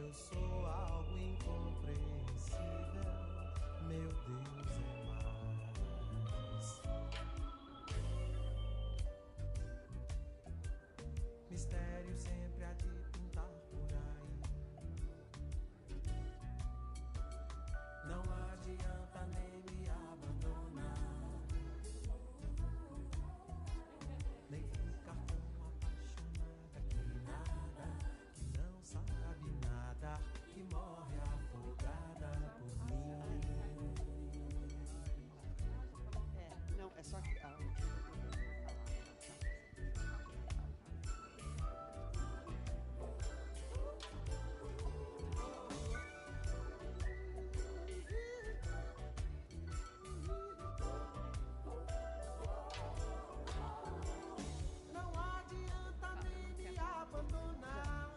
eu sou algo incompreensível, meu Deus é mais. Mistério sempre há de pintar por aí. Não adianta nem me abandonar, nem ficar tão apaixonada que nada, que não sabe nada, que morre afogada por mim. Não, é só que Não adianta nem me abandonar,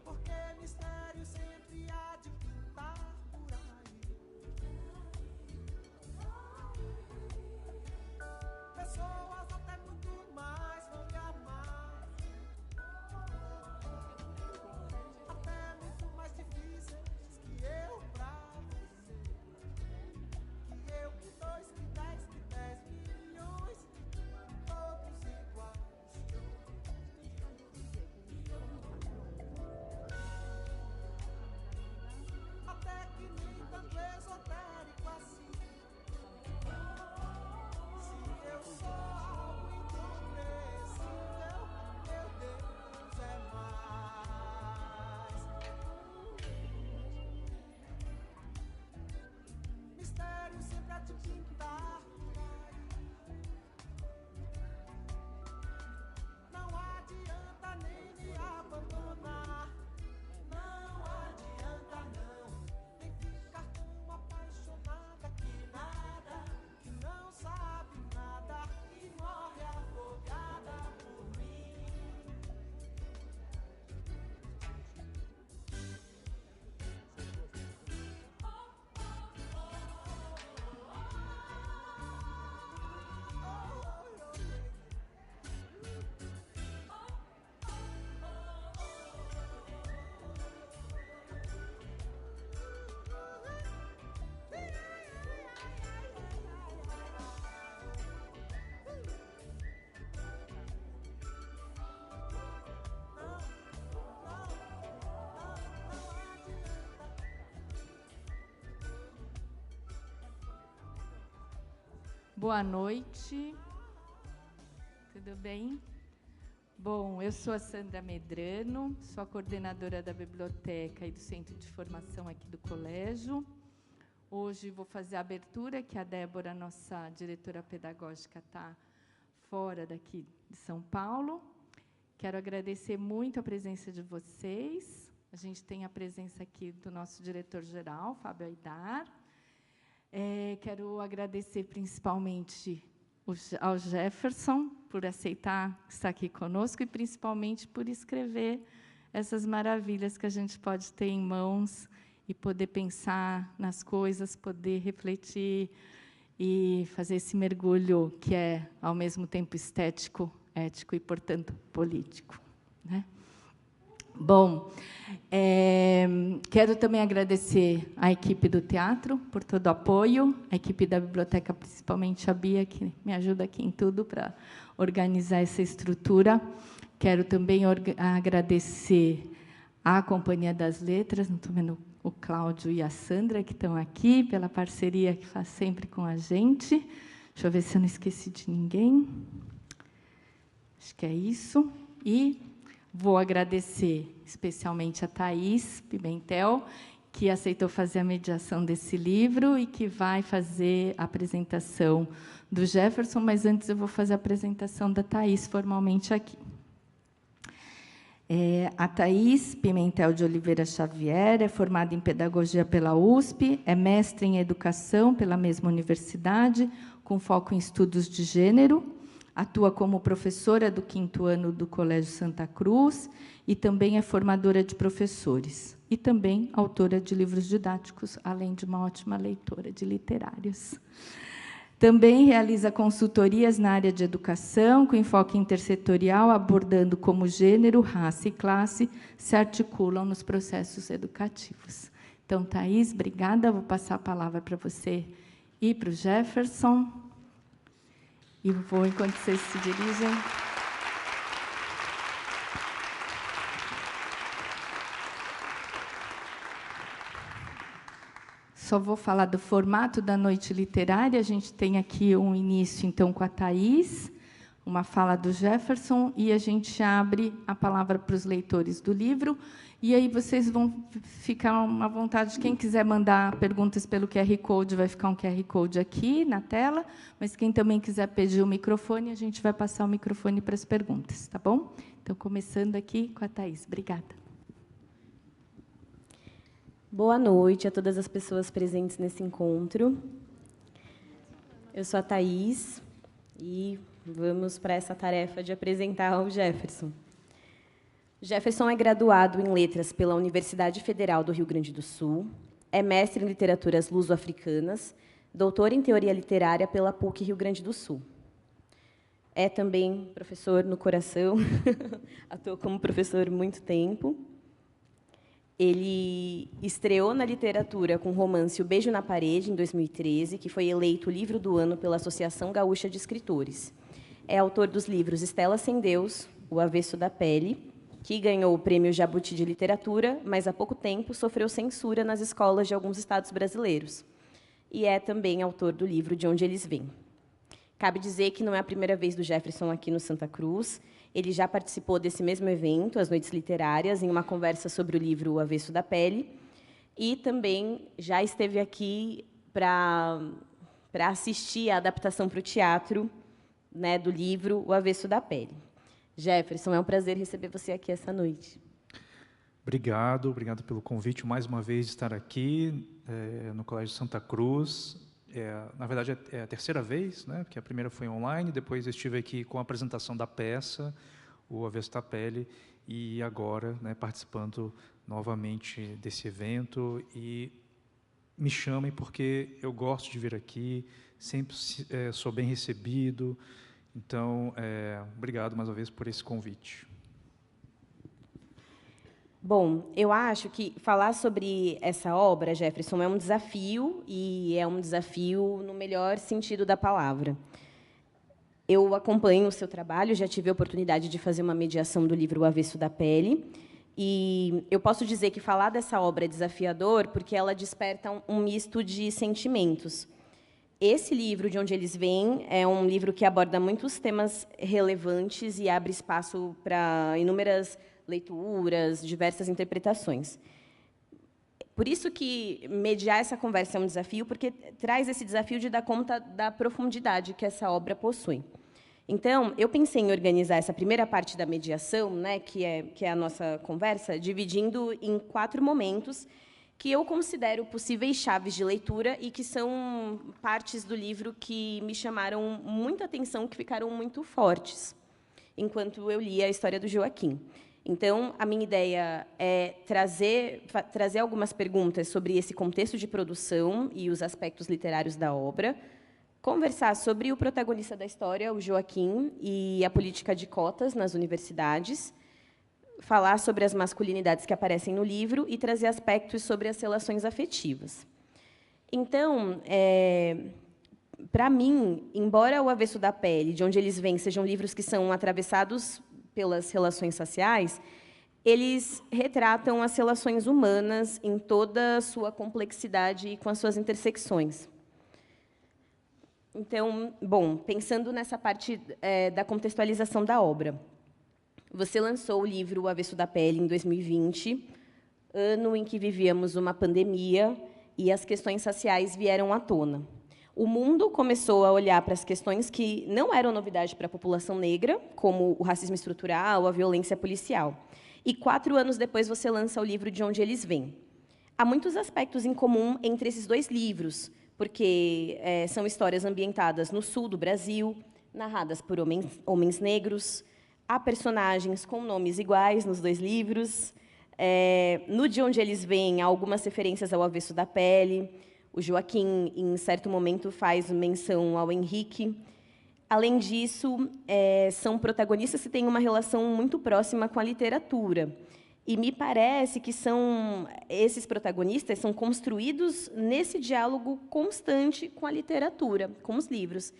porque mistério sempre há de pintar por aí. Pessoas até muito mais vão me amar, até muito mais difíceis que eu pra você. Que eu, que dois, que 10 milhões, todos iguais. Até que nem tanto esotérico assim. Se eu sou algo incompreensível, meu Deus é mais. Mistério sempre há de pintar por aí. Não adianta nem me abandonar, não adianta não, nem ficar tão apaixonada que nada, que não sabe nada, e morre afogada por mim. Boa noite, tudo bem? Bom, eu sou a Sandra Medrano, sou a coordenadora da biblioteca e do centro de formação aqui do colégio. Hoje vou fazer a abertura, que a Débora, nossa diretora pedagógica, está fora daqui de São Paulo. Quero agradecer muito a presença de vocês. A gente tem a presença aqui do nosso diretor-geral, Fábio Aidar. Quero agradecer principalmente ao Jefferson por aceitar estar aqui conosco e principalmente por escrever essas maravilhas que a gente pode ter em mãos e poder pensar nas coisas, poder refletir e fazer esse mergulho que é, ao mesmo tempo, estético, ético e, portanto, político, né? Bom, quero também agradecer à equipe do teatro por todo o apoio, a equipe da biblioteca, principalmente a Bia, que me ajuda aqui em tudo para organizar essa estrutura. Quero também agradecer à Companhia das Letras, não estou vendo o Cláudio e a Sandra, que estão aqui, pela parceria que faz sempre com a gente. Deixa eu ver se eu não esqueci de ninguém. Acho que é isso. E vou agradecer especialmente a Thaís Pimentel, que aceitou fazer a mediação desse livro e que vai fazer a apresentação do Jefferson, mas antes eu vou fazer a apresentação da Thaís formalmente aqui. A Thaís Pimentel de Oliveira Xavier é formada em Pedagogia pela USP, é mestre em Educação pela mesma universidade, com foco em Estudos de Gênero, atua como professora do 5º ano do Colégio Santa Cruz e também é formadora de professores. E também autora de livros didáticos, além de uma ótima leitora de literários. Também realiza consultorias na área de educação, com enfoque intersetorial, abordando como gênero, raça e classe se articulam nos processos educativos. Então, Thaís, obrigada. Vou passar a palavra para você e para o Jefferson. E vou, enquanto vocês se dirigem... Só vou falar do formato da noite literária. A gente tem aqui um início, então, com a Thaís, uma fala do Jefferson, e a gente abre a palavra para os leitores do livro. E aí vocês vão ficar à vontade. Quem quiser mandar perguntas pelo QR Code, vai ficar um QR Code aqui na tela. Mas quem também quiser pedir o microfone, a gente vai passar o microfone para as perguntas, tá bom? Então, começando aqui com a Thaís. Obrigada. Boa noite a todas as pessoas presentes nesse encontro. Eu sou a Thaís e vamos para essa tarefa de apresentar o Jefferson. Jefferson é graduado em Letras pela Universidade Federal do Rio Grande do Sul, é mestre em Literaturas Luso-Africanas, doutor em Teoria Literária pela PUC Rio Grande do Sul. É também professor no coração, atuou como professor há muito tempo. Ele estreou na literatura com o romance O Beijo na Parede, em 2013, que foi eleito o livro do ano pela Associação Gaúcha de Escritores. É autor dos livros Estela Sem Deus, O Avesso da Pele, que ganhou o Prêmio Jabuti de Literatura, mas há pouco tempo sofreu censura nas escolas de alguns estados brasileiros. E é também autor do livro De Onde Eles Vêm. Cabe dizer que não é a primeira vez do Jefferson aqui no Santa Cruz. Ele já participou desse mesmo evento, as Noites Literárias, em uma conversa sobre o livro O Avesso da Pele, e também já esteve aqui para assistir à adaptação para o teatro, né, do livro O Avesso da Pele. Jefferson, é um prazer receber você aqui essa noite. Obrigado pelo convite, mais uma vez, de estar aqui no Colégio Santa Cruz. Na verdade, é a terceira vez, né, porque a primeira foi online, depois estive aqui com a apresentação da peça, O Avesso da Pele, e agora, né, participando novamente desse evento. E me chamem, porque eu gosto de vir aqui, sempre sou bem recebido. Então, obrigado mais uma vez por esse convite. Bom, eu acho que falar sobre essa obra, Jefferson, é um desafio, e é um desafio no melhor sentido da palavra. Eu acompanho o seu trabalho, já tive a oportunidade de fazer uma mediação do livro O Avesso da Pele, e eu posso dizer que falar dessa obra é desafiador porque ela desperta um misto de sentimentos. Esse livro, De Onde Eles Vêm, é um livro que aborda muitos temas relevantes e abre espaço para inúmeras leituras, diversas interpretações. Por isso que mediar essa conversa é um desafio, porque traz esse desafio de dar conta da profundidade que essa obra possui. Então, eu pensei em organizar essa primeira parte da mediação, né, que é a nossa conversa, dividindo em 4 momentos que eu considero possíveis chaves de leitura e que são partes do livro que me chamaram muita atenção, que ficaram muito fortes, enquanto eu lia a história do Joaquim. Então, a minha ideia é trazer algumas perguntas sobre esse contexto de produção e os aspectos literários da obra, conversar sobre o protagonista da história, o Joaquim, e a política de cotas nas universidades, falar sobre as masculinidades que aparecem no livro e trazer aspectos sobre as relações afetivas. Então, para mim, embora O Avesso da Pele, De Onde Eles Vêm, sejam livros que são atravessados pelas relações sociais, eles retratam as relações humanas em toda a sua complexidade e com as suas intersecções. Então, bom, pensando nessa parte da contextualização da obra, você lançou o livro O Avesso da Pele em 2020, ano em que vivíamos uma pandemia e as questões sociais vieram à tona. O mundo começou a olhar para as questões que não eram novidade para a população negra, como o racismo estrutural, a violência policial. E 4 anos depois, você lança o livro De Onde Eles Vêm. Há muitos aspectos em comum entre esses 2 livros, porque são histórias ambientadas no sul do Brasil, narradas por homens negros. Há personagens com nomes iguais nos 2 livros. No De Onde Eles Vêm, há algumas referências ao Avesso da Pele. O Joaquim, em certo momento, faz menção ao Henrique. Além disso, são protagonistas que têm uma relação muito próxima com a literatura. E me parece que esses protagonistas são construídos nesse diálogo constante com a literatura, com os livros.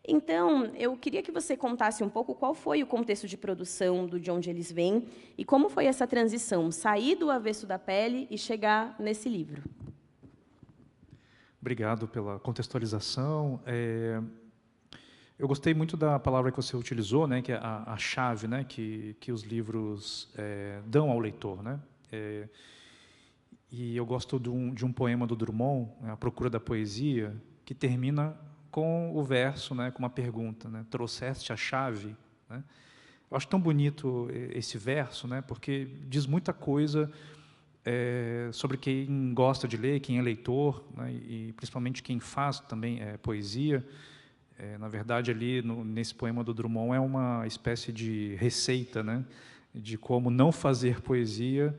Então, eu queria que você contasse um pouco qual foi o contexto de produção De Onde Eles Vêm e como foi essa transição, sair do Avesso da Pele e chegar nesse livro. Obrigado pela contextualização. Eu gostei muito da palavra que você utilizou, né, que é a chave, né, que os livros dão ao leitor, né? E eu gosto de um poema do Drummond, A Procura da Poesia, que termina com o verso, né, com uma pergunta, né? Trouxeste a chave, né? Eu acho tão bonito esse verso, né, porque diz muita coisa sobre quem gosta de ler, quem é leitor, né, e principalmente quem faz também poesia. Na verdade, ali nesse poema do Drummond é uma espécie de receita, né, de como não fazer poesia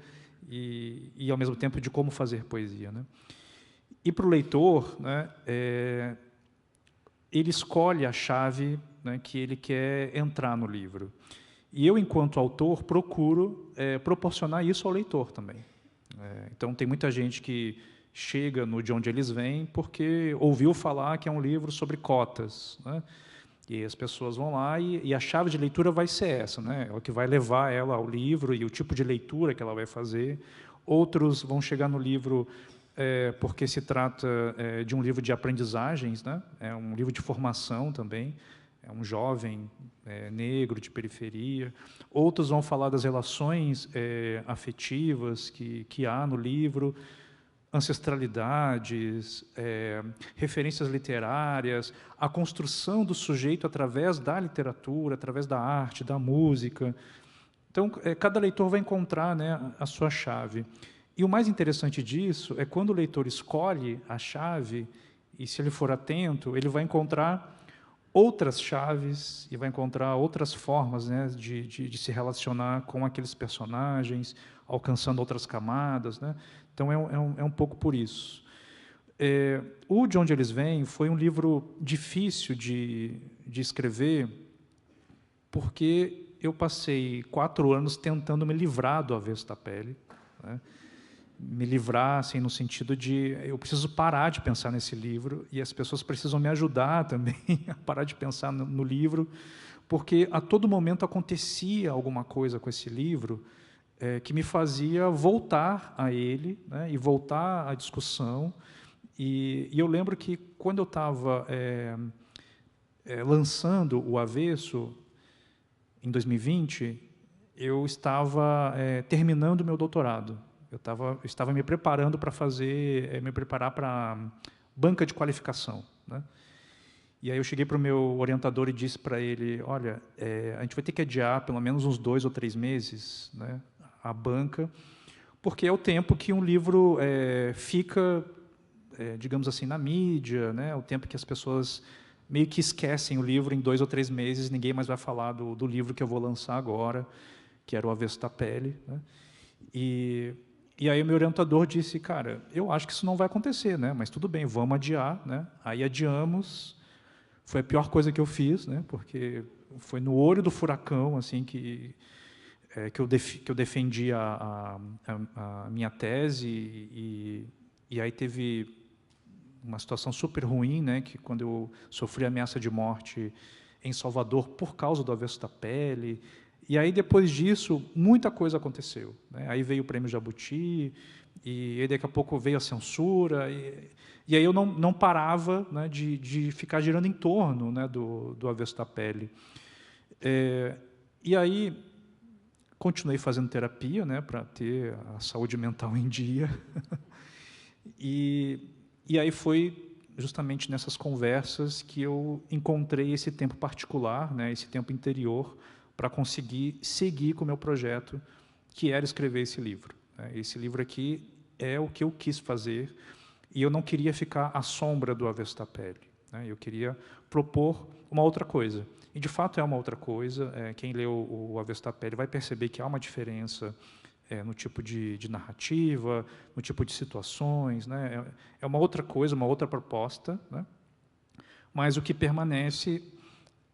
e ao mesmo tempo de como fazer poesia, né? E para o leitor, né, ele escolhe a chave, né, que ele quer entrar no livro. E eu, enquanto autor, procuro proporcionar isso ao leitor também. Então, tem muita gente que chega no De Onde Eles Vêm porque ouviu falar que é um livro sobre cotas, né? E as pessoas vão lá e a chave de leitura vai ser essa, né? É o que vai levar ela ao livro e o tipo de leitura que ela vai fazer. Outros vão chegar no livro porque se trata de um livro de aprendizagens, né? É um livro de formação também. É um jovem negro de periferia. Outros vão falar das relações afetivas que há no livro, ancestralidades, referências literárias, a construção do sujeito através da literatura, através da arte, da música. Então, cada leitor vai encontrar, né, a sua chave. E o mais interessante disso é quando o leitor escolhe a chave, e se ele for atento, ele vai encontrar outras chaves e vai encontrar outras formas, né, de se relacionar com aqueles personagens, alcançando outras camadas, né? Então, é um pouco por isso. O De Onde Eles Vêm foi um livro difícil de escrever, porque eu passei 4 anos tentando me livrar do Avesso da Pele, né? Me livrar, assim, no sentido de eu preciso parar de pensar nesse livro e as pessoas precisam me ajudar também a parar de pensar no livro, porque a todo momento acontecia alguma coisa com esse livro que me fazia voltar a ele, né, e voltar à discussão. E eu lembro que, quando eu estava lançando o Avesso, em 2020, eu estava terminando o meu doutorado. Eu estava me preparando para me preparar para banca de qualificação, né? E aí eu cheguei para o meu orientador e disse para ele: olha, a gente vai ter que adiar pelo menos uns 2 ou 3 meses, né, a banca, porque é o tempo que um livro fica, digamos assim, na mídia, né, o tempo que as pessoas meio que esquecem o livro. Em 2 ou 3 meses, ninguém mais vai falar do livro que eu vou lançar agora, que era O Avesso da Pele, né? E aí o meu orientador disse: cara, eu acho que isso não vai acontecer, né? Mas tudo bem, vamos adiar, né? Aí adiamos. Foi a pior coisa que eu fiz, né? Porque foi no olho do furacão, assim, que eu defendi a minha tese, e aí teve uma situação super ruim, né? Que quando eu sofri ameaça de morte em Salvador por causa do Avesso da Pele. E aí, depois disso, muita coisa aconteceu, né? Aí veio o Prêmio Jabuti, e aí daqui a pouco veio a censura, e aí eu não parava, né, de ficar girando em torno, né, do Avesso da Pele. E aí continuei fazendo terapia, né, para ter a saúde mental em dia. E aí foi justamente nessas conversas que eu encontrei esse tempo particular, né, esse tempo interior, para conseguir seguir com o meu projeto, que era escrever esse livro. Esse livro aqui é o que eu quis fazer, e eu não queria ficar à sombra do Avesso da Pele, né? Eu queria propor uma outra coisa. E, de fato, é uma outra coisa. Quem leu o Avesso da Pele vai perceber que há uma diferença no tipo de narrativa, no tipo de situações, né? É uma outra coisa, uma outra proposta, né? Mas o que permanece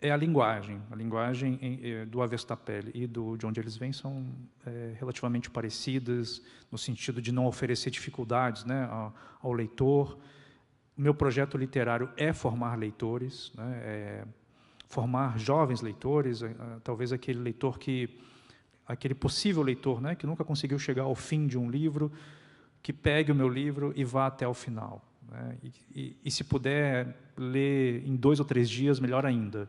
é a linguagem. A linguagem do Avesso da Pele e de onde eles vêm são relativamente parecidas, no sentido de não oferecer dificuldades, né, ao leitor. O meu projeto literário é formar leitores, né, formar jovens leitores, talvez aquele possível leitor, né, que nunca conseguiu chegar ao fim de um livro, que pegue o meu livro e vá até o final, né, e se puder ler em 2 ou 3 dias, melhor ainda,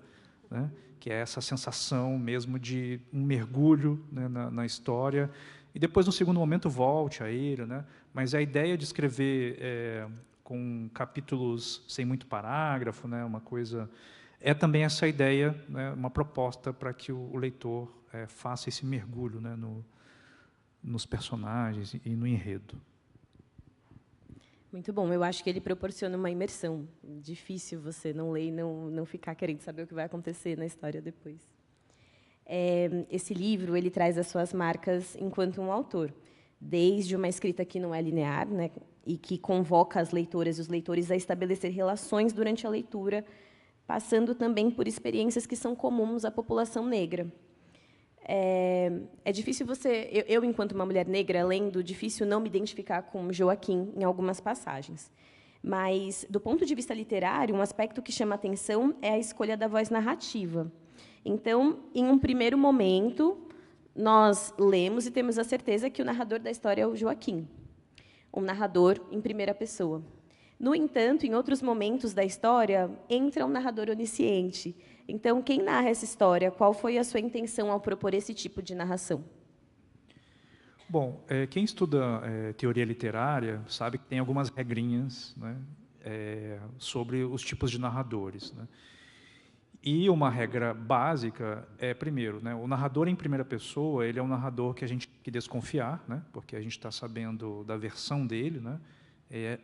né, que é essa sensação mesmo de um mergulho, né, na história, e depois, no segundo momento, volte a ele, né, mas a ideia de escrever com capítulos sem muito parágrafo, né, uma coisa, é também essa ideia, né, uma proposta para que o leitor faça esse mergulho, né, nos personagens e no enredo. Muito bom. Eu acho que ele proporciona uma imersão. Difícil você não ler e não ficar querendo saber o que vai acontecer na história depois. Esse livro ele traz as suas marcas enquanto um autor, desde uma escrita que não é linear, né, e que convoca as leitoras e os leitores a estabelecer relações durante a leitura, passando também por experiências que são comuns à população negra. É difícil eu, enquanto uma mulher negra, lendo, difícil não me identificar com Joaquim em algumas passagens. Mas, do ponto de vista literário, um aspecto que chama a atenção é a escolha da voz narrativa. Então, em um primeiro momento, nós lemos e temos a certeza que o narrador da história é o Joaquim, um narrador em primeira pessoa. No entanto, em outros momentos da história, entra um narrador onisciente. Então, quem narra essa história? Qual foi a sua intenção ao propor esse tipo de narração? Bom, quem estuda teoria literária sabe que tem algumas regrinhas, né, sobre os tipos de narradores, né? E uma regra básica é, primeiro, né, o narrador em primeira pessoa, ele é um narrador que a gente tem que desconfiar, né, porque a gente está sabendo da versão dele, né?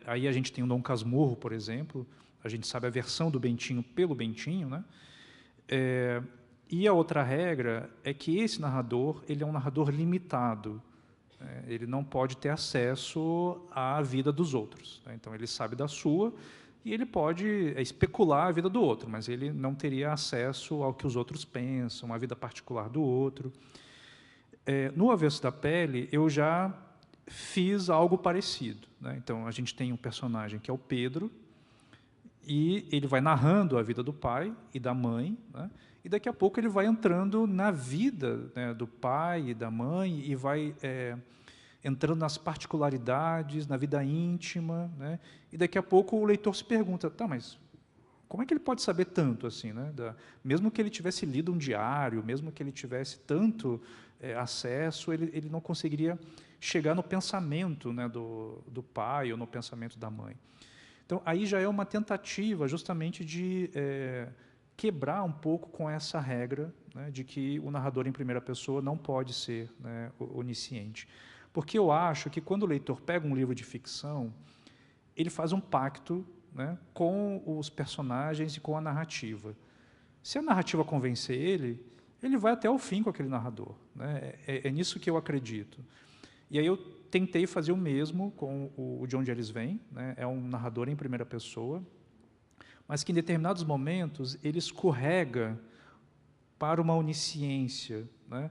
Aí a gente tem o Dom Casmurro, por exemplo, a gente sabe a versão do Bentinho pelo Bentinho, né? E a outra regra é que esse narrador ele é um narrador limitado, né? Ele não pode ter acesso à vida dos outros, né? Então, ele sabe da sua e ele pode especular a vida do outro, mas ele não teria acesso ao que os outros pensam, à vida particular do outro. No Avesso da Pele, eu já fiz algo parecido, né? Então, a gente tem um personagem que é o Pedro, e ele vai narrando a vida do pai e da mãe, né? E daqui a pouco ele vai entrando na vida, né, do pai e da mãe e vai entrando nas particularidades, na vida íntima, né? E daqui a pouco o leitor se pergunta, tá, mas como é que ele pode saber tanto assim, né? Mesmo que ele tivesse lido um diário, mesmo que ele tivesse tanto acesso, ele não conseguiria chegar no pensamento, né, do pai ou no pensamento da mãe. Então, aí já é uma tentativa justamente de quebrar um pouco com essa regra, né, de que o narrador em primeira pessoa não pode ser, né, onisciente. Porque eu acho que quando o leitor pega um livro de ficção, ele faz um pacto, né, com os personagens e com a narrativa. Se a narrativa convencer ele vai até o fim com aquele narrador, né? É nisso que eu acredito. E aí eu tentei fazer o mesmo com o De Onde Eles Vêm, né? É um narrador em primeira pessoa, mas que em determinados momentos ele escorrega para uma onisciência, né?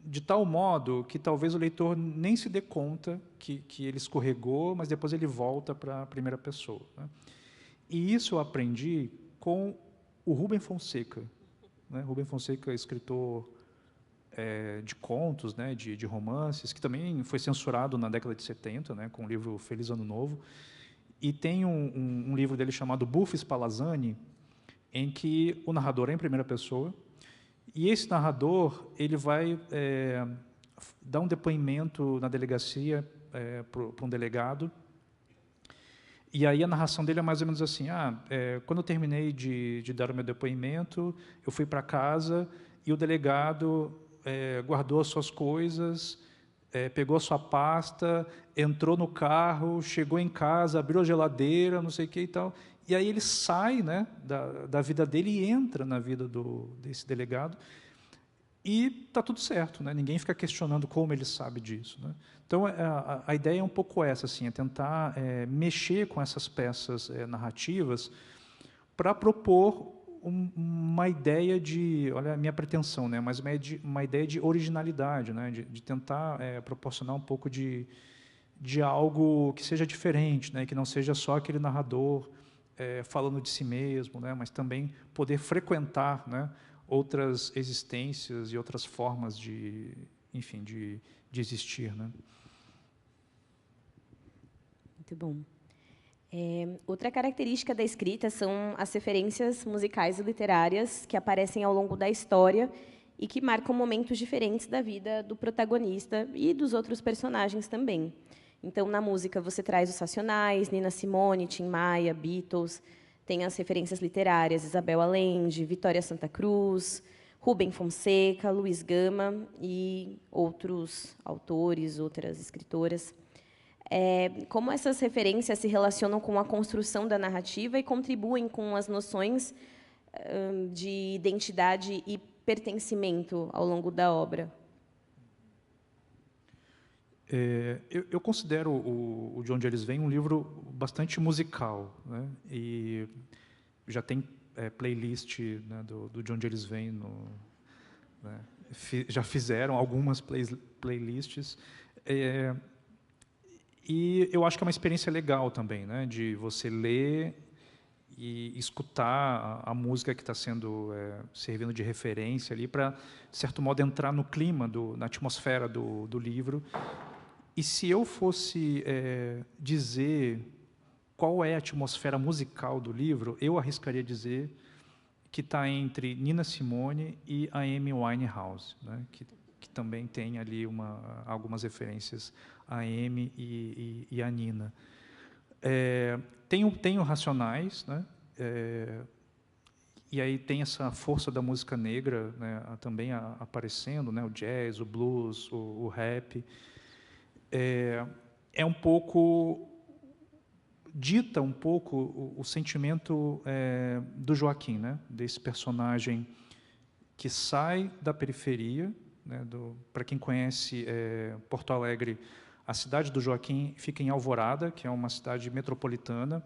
De tal modo que talvez o leitor nem se dê conta que ele escorregou, mas depois ele volta para a primeira pessoa, né? E isso eu aprendi com o Rubem Fonseca, né? Rubem Fonseca é escritor de contos, né, de romances, que também foi censurado na década de 70, né, com o livro Feliz Ano Novo. E tem um livro dele chamado Buffo Spallanzani, em que o narrador é em primeira pessoa, e esse narrador ele vai dar um depoimento na delegacia para um delegado, e aí a narração dele é mais ou menos assim, quando eu terminei de dar o meu depoimento, eu fui para casa e o delegado guardou as suas coisas, pegou a sua pasta, entrou no carro, chegou em casa, abriu a geladeira, não sei o que e tal, e aí ele sai, né, da vida dele e entra na vida desse delegado, E está tudo certo, né? Ninguém fica questionando como ele sabe disso, né? Então, a ideia é um pouco essa, assim, é tentar mexer com essas peças narrativas para propor uma ideia de, olha a minha pretensão, né? Mas uma ideia de originalidade, né? De tentar proporcionar um pouco de algo que seja diferente, né? Que não seja só aquele narrador falando de si mesmo, né? Mas também poder frequentar, né? Outras existências e outras formas de, enfim, de existir, né? Muito bom. Outra característica da escrita são as referências musicais e literárias que aparecem ao longo da história e que marcam momentos diferentes da vida do protagonista e dos outros personagens também. Então, na música, você traz os Racionais, Nina Simone, Tim Maia, Beatles. Tem as referências literárias, Isabel Allende, Vitória Santa Cruz, Rubem Fonseca, Luiz Gama e outros autores, outras escritoras. Como essas referências se relacionam com a construção da narrativa e contribuem com as noções de identidade e pertencimento ao longo da obra? Eu considero De Onde Eles Vêm um livro bastante musical, né? E já tem playlist, né, De Onde Eles Vêm, né? Já fizeram algumas playlists. E eu acho que é uma experiência legal também, né, de você ler e escutar a música que está servindo de referência ali para, de certo modo, entrar no clima, na atmosfera do livro. E se eu fosse dizer qual é a atmosfera musical do livro, eu arriscaria dizer que está entre Nina Simone e a Amy Winehouse, né, que também tem ali algumas referências a Amy e a Nina. Tem o Racionais, né, e aí tem essa força da música negra, né, também aparecendo, né, o jazz, o blues, o rap. Um pouco dita um pouco o sentimento do Joaquim, né, desse personagem que sai da periferia, né, para quem conhece Porto Alegre, a cidade do Joaquim fica em Alvorada, que é uma cidade metropolitana,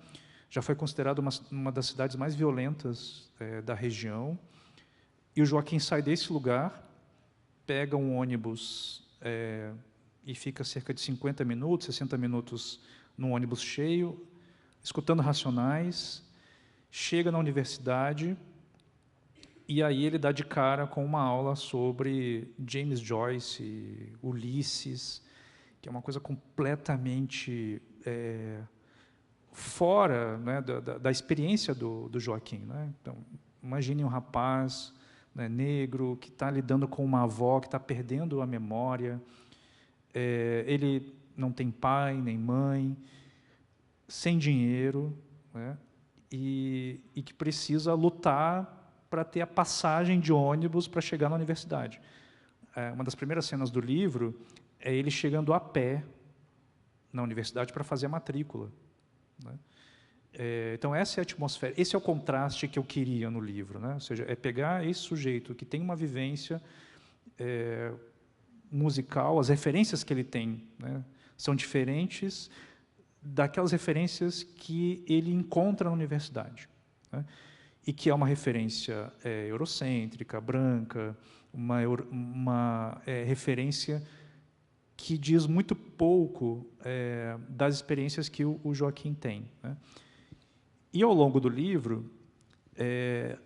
já foi considerada uma das cidades mais violentas da região, e o Joaquim sai desse lugar, pega um ônibus e fica cerca de 50 minutos, 60 minutos num ônibus cheio, escutando Racionais, chega na universidade, e aí ele dá de cara com uma aula sobre James Joyce, Ulisses, que é uma coisa completamente fora, né, da experiência do Joaquim, né? Então, imagine um rapaz, né, negro que está lidando com uma avó que está perdendo a memória. Ele não tem pai nem mãe, sem dinheiro, né, e que precisa lutar para ter a passagem de ônibus para chegar na universidade. Uma das primeiras cenas do livro é ele chegando a pé na universidade para fazer a matrícula, né? Então, essa é a atmosfera, esse é o contraste que eu queria no livro, né? Ou seja, é pegar esse sujeito que tem uma vivência musical, as referências que ele tem, né, são diferentes daquelas referências que ele encontra na universidade, né? E que é uma referência eurocêntrica, branca, uma referência que diz muito pouco das experiências que o Joaquim tem, né? E, ao longo do livro,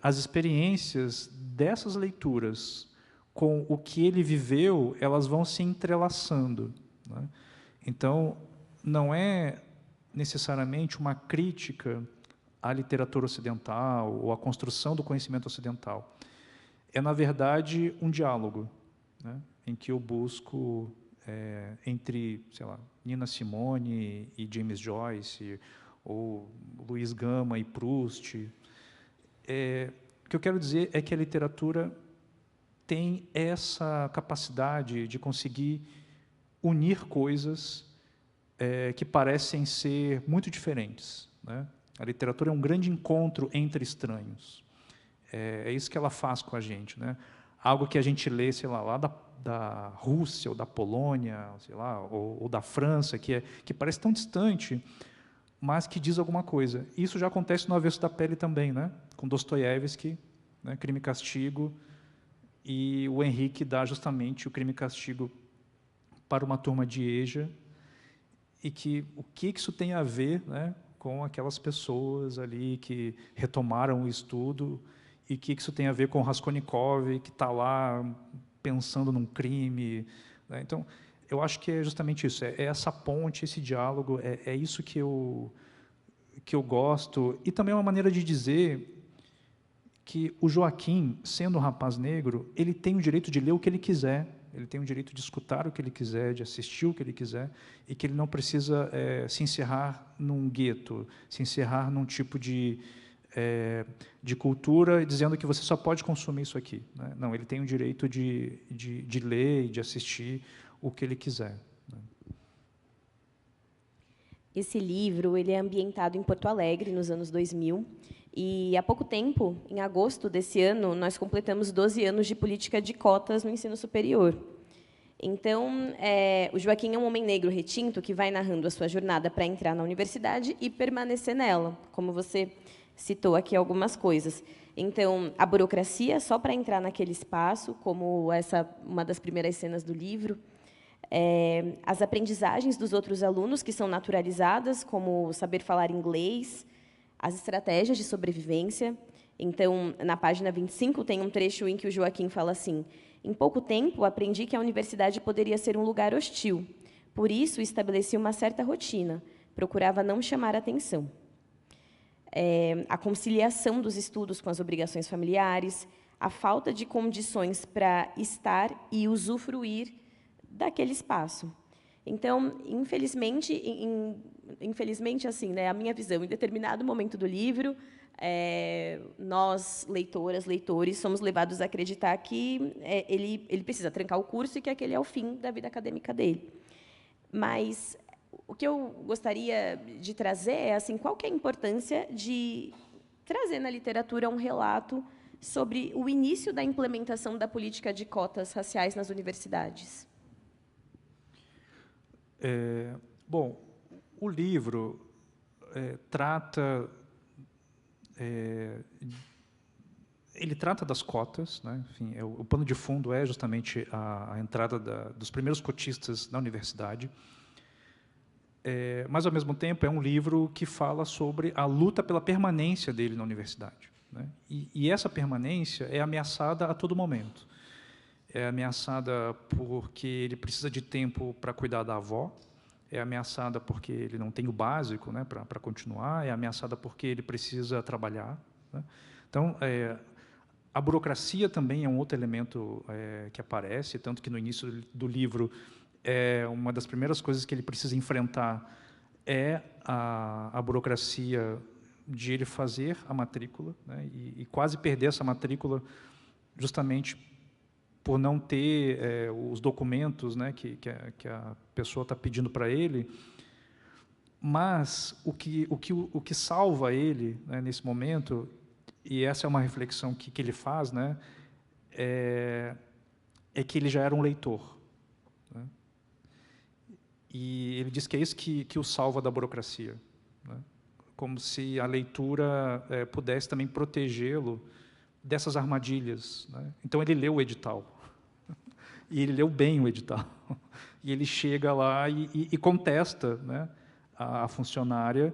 as experiências dessas leituras com o que ele viveu, elas vão se entrelaçando, né? Então, não é necessariamente uma crítica à literatura ocidental ou à construção do conhecimento ocidental. É, na verdade, um diálogo, né, em que eu busco, entre, sei lá, Nina Simone e James Joyce, ou Luiz Gama e Proust. O que eu quero dizer é que a literatura tem essa capacidade de conseguir unir coisas que parecem ser muito diferentes, né? A literatura é um grande encontro entre estranhos. É isso que ela faz com a gente, né? algo que a gente lê, sei lá da Rússia, ou da Polônia, sei lá, ou da França, que parece tão distante, mas que diz alguma coisa. Isso já acontece no Avesso da Pele também, né? Com Dostoiévski, né? Crime e Castigo, e o Henrique dá justamente o Crime e Castigo para uma turma de EJA, e o que isso tem a ver, né, com aquelas pessoas ali que retomaram o estudo, e o que isso tem a ver com o Raskolnikov, que está lá pensando num crime, né? Então, eu acho que é justamente isso, é essa ponte, esse diálogo, é isso que eu gosto, e também é uma maneira de dizer que o Joaquim, sendo um rapaz negro, ele tem o direito de ler o que ele quiser, ele tem o direito de escutar o que ele quiser, de assistir o que ele quiser, e que ele não precisa se encerrar num gueto, se encerrar num tipo de cultura, dizendo que você só pode consumir isso aqui, né? Não, ele tem o direito de ler e de assistir o que ele quiser, né? Esse livro ele é ambientado em Porto Alegre, nos anos 2000, e há pouco tempo, em agosto desse ano, nós completamos 12 anos de política de cotas no ensino superior. Então, o Joaquim é um homem negro retinto que vai narrando a sua jornada para entrar na universidade e permanecer nela, como você citou aqui algumas coisas. Então, a burocracia, só para entrar naquele espaço, como uma das primeiras cenas do livro, as aprendizagens dos outros alunos, que são naturalizadas, como saber falar inglês, as estratégias de sobrevivência. Então, na página 25, tem um trecho em que o Joaquim fala assim: em pouco tempo, aprendi que a universidade poderia ser um lugar hostil. Por isso, estabeleci uma certa rotina. Procurava não chamar atenção. A conciliação dos estudos com as obrigações familiares, a falta de condições para estar e usufruir daquele espaço. Então, infelizmente, assim, né, a minha visão, em determinado momento do livro, nós, leitoras, leitores, somos levados a acreditar que ele precisa trancar o curso e que aquele é o fim da vida acadêmica dele. Mas o que eu gostaria de trazer é assim, qual que é a importância de trazer na literatura um relato sobre o início da implementação da política de cotas raciais nas universidades. Bom, o livro trata das cotas, né? Enfim, o pano de fundo é justamente a entrada dos primeiros cotistas na universidade, mas, ao mesmo tempo, é um livro que fala sobre a luta pela permanência dele na universidade, né? E essa permanência é ameaçada a todo momento. É ameaçada porque ele precisa de tempo para cuidar da avó, é ameaçada porque ele não tem o básico, né, para continuar, é ameaçada porque ele precisa trabalhar, né? Então, a burocracia também é um outro elemento que aparece, tanto que, no início do livro, uma das primeiras coisas que ele precisa enfrentar é a burocracia de ele fazer a matrícula, né, e quase perder essa matrícula justamente por não ter os documentos, né, que a pessoa está pedindo para ele. Mas o que salva ele, né, nesse momento, e essa é uma reflexão que ele faz, né, é que ele já era um leitor, né? E ele diz que é isso que o salva da burocracia, né? Como se a leitura pudesse também protegê-lo dessas armadilhas, né? Então, ele leu o edital, e ele leu bem o edital, e ele chega lá e contesta, né, a funcionária,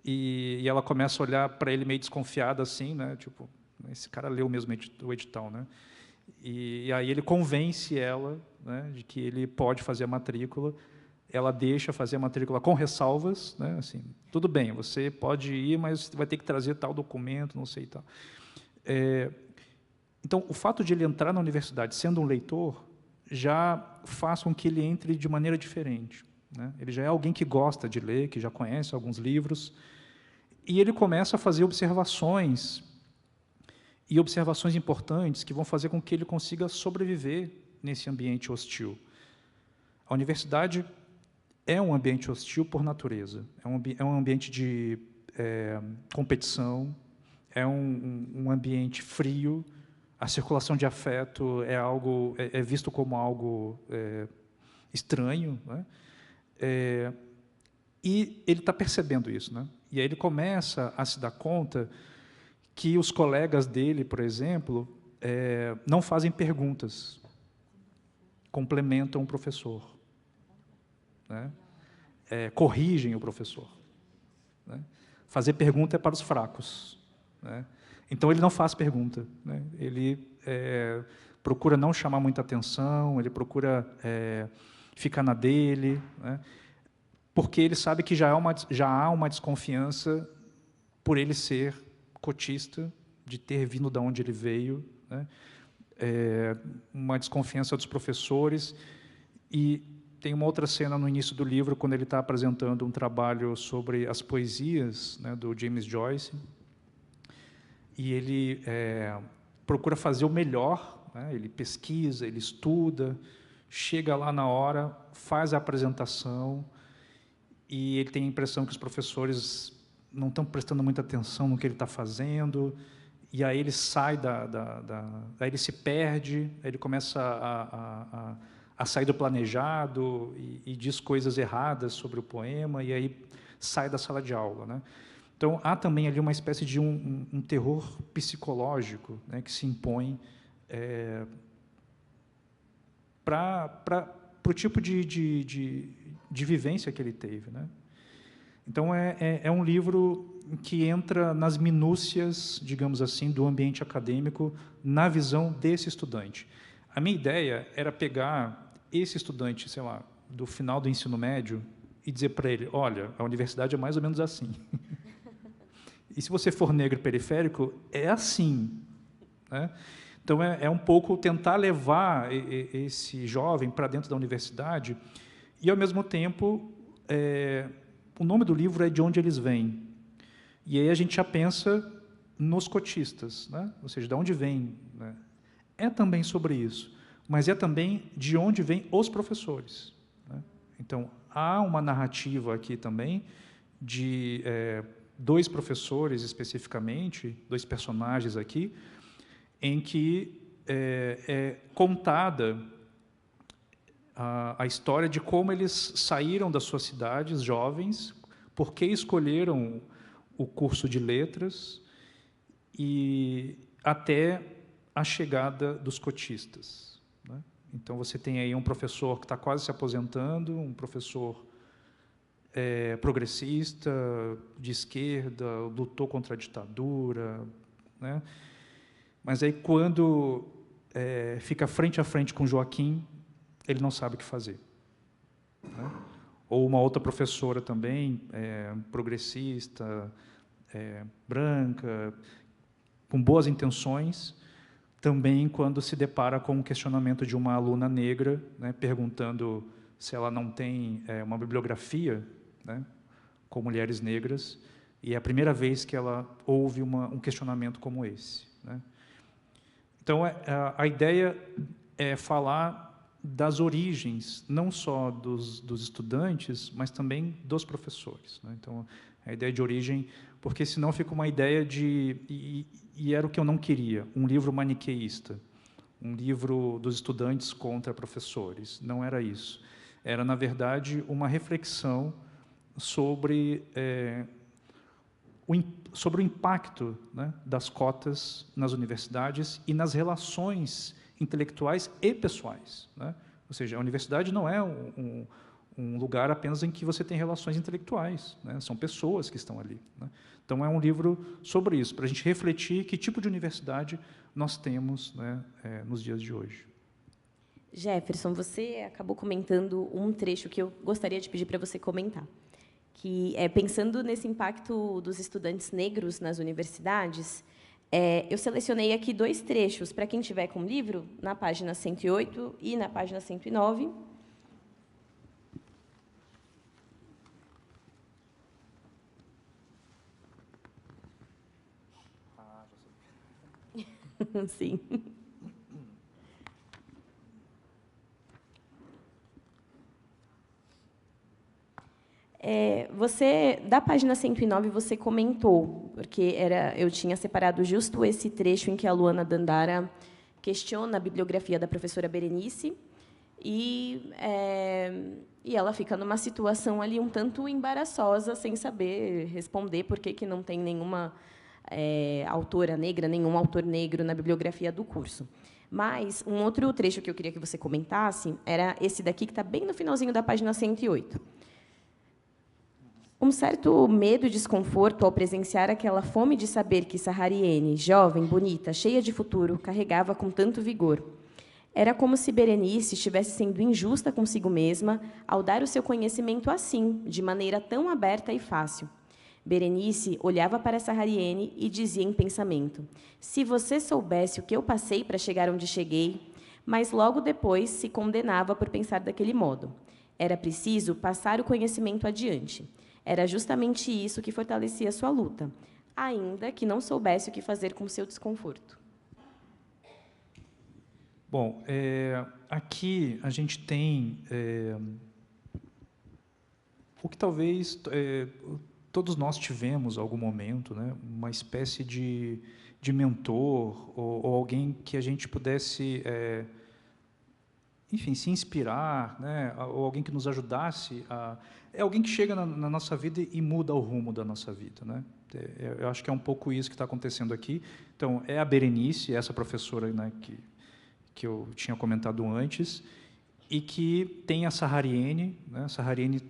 e ela começa a olhar para ele meio desconfiada, assim, né, tipo, esse cara leu mesmo o edital, né? E aí ele convence ela, né, de que ele pode fazer a matrícula. Ela deixa fazer a matrícula com ressalvas, né, assim, tudo bem, você pode ir, mas vai ter que trazer tal documento, não sei, tal. Então, o fato de ele entrar na universidade sendo um leitor já faz com que ele entre de maneira diferente, né? Ele já é alguém que gosta de ler, que já conhece alguns livros, e ele começa a fazer observações, e observações importantes que vão fazer com que ele consiga sobreviver nesse ambiente hostil. A universidade é um ambiente hostil por natureza, é um ambiente de competição, é um ambiente frio. a circulação de afeto é visto como algo estranho, né? E ele está percebendo isso, né? E aí ele começa a se dar conta que os colegas dele, por exemplo, não fazem perguntas, complementam o professor, né? Corrigem o professor, né? Fazer pergunta é para os fracos, né? Então ele não faz pergunta, né? Ele procura não chamar muita atenção, ele procura ficar na dele, né? Porque ele sabe que já há uma desconfiança por ele ser cotista, de ter vindo de onde ele veio, né? Uma desconfiança dos professores. E tem uma outra cena no início do livro, quando ele está apresentando um trabalho sobre as poesias, né, do James Joyce, e ele procura fazer o melhor, né? Ele pesquisa, ele estuda, chega lá na hora, faz a apresentação, e ele tem a impressão que os professores não estão prestando muita atenção no que ele está fazendo, e aí ele sai aí ele se perde, aí ele começa a sair do planejado e diz coisas erradas sobre o poema, e aí sai da sala de aula, né? Então, há também ali uma espécie de um terror psicológico, né, que se impõe para o tipo de vivência que ele teve, né? Então, é um livro que entra nas minúcias, digamos assim, do ambiente acadêmico, na visão desse estudante. A minha ideia era pegar esse estudante, sei lá, do final do ensino médio, e dizer para ele, olha, a universidade é mais ou menos assim. E se você for negro periférico, é assim, né? Então, é um pouco tentar levar esse jovem para dentro da universidade e, ao mesmo tempo, o nome do livro é De Onde Eles Vêm. E aí a gente já pensa nos cotistas, né? Ou seja, de onde vem, né? É também sobre isso, mas é também de onde vêm os professores, né? Então, há uma narrativa aqui também de dois professores, especificamente, dois personagens aqui, em que é contada a história de como eles saíram das suas cidades, jovens, por que escolheram o curso de letras e até a chegada dos cotistas, né? Então, você tem aí um professor que está quase se aposentando, um professor progressista, de esquerda, lutou contra a ditadura, né? Mas aí, quando fica frente a frente com Joaquim, ele não sabe o que fazer, né? Ou uma outra professora também, progressista, branca, com boas intenções, também quando se depara com o questionamento de uma aluna negra, né, perguntando se ela não tem uma bibliografia, né, com mulheres negras, e é a primeira vez que ela ouve um questionamento como esse, né? Então, a ideia é falar das origens, não só dos estudantes, mas também dos professores, né? Então, a ideia de origem, porque senão fica uma ideia e era o que eu não queria, um livro maniqueísta, um livro dos estudantes contra professores. Não era isso. Era, na verdade, uma reflexão sobre o impacto, né, das cotas nas universidades e nas relações intelectuais e pessoais, né? Ou seja, a universidade não é um lugar apenas em que você tem relações intelectuais, né? São pessoas que estão ali, né? Então, é um livro sobre isso, para a gente refletir que tipo de universidade nós temos, né, nos dias de hoje. Jefferson, você acabou comentando um trecho que eu gostaria de pedir para você comentar, que é pensando nesse impacto dos estudantes negros nas universidades. Eu selecionei aqui dois trechos, para quem tiver com o livro, na página 108 e na página 109. Sim. Você, da página 109, você comentou, porque eu tinha separado justo esse trecho em que a Luana Dandara questiona a bibliografia da professora Berenice e ela fica numa situação ali um tanto embaraçosa, sem saber responder por que não tem nenhuma autora negra, nenhum autor negro na bibliografia do curso. Mas um outro trecho que eu queria que você comentasse era esse daqui, que está bem no finalzinho da página 108. Um certo medo e desconforto ao presenciar aquela fome de saber que Sahariene, jovem, bonita, cheia de futuro, carregava com tanto vigor. Era como se Berenice estivesse sendo injusta consigo mesma ao dar o seu conhecimento assim, de maneira tão aberta e fácil. Berenice olhava para Sahariene e dizia em pensamento: se você soubesse o que eu passei para chegar onde cheguei, mas logo depois se condenava por pensar daquele modo. Era preciso passar o conhecimento adiante. Era justamente isso que fortalecia sua luta, ainda que não soubesse o que fazer com seu desconforto. Bom, aqui a gente tem o que talvez todos nós tivemos em algum momento, né, uma espécie de mentor ou alguém que a gente pudesse, enfim, se inspirar, né, ou alguém que nos ajudasse a... É alguém que chega na nossa vida e muda o rumo da nossa vida, né? Eu acho que é um pouco isso que está acontecendo aqui. Então, é a Berenice, essa professora, né, que eu tinha comentado antes, e que tem a Sahariene, né? A Sahariene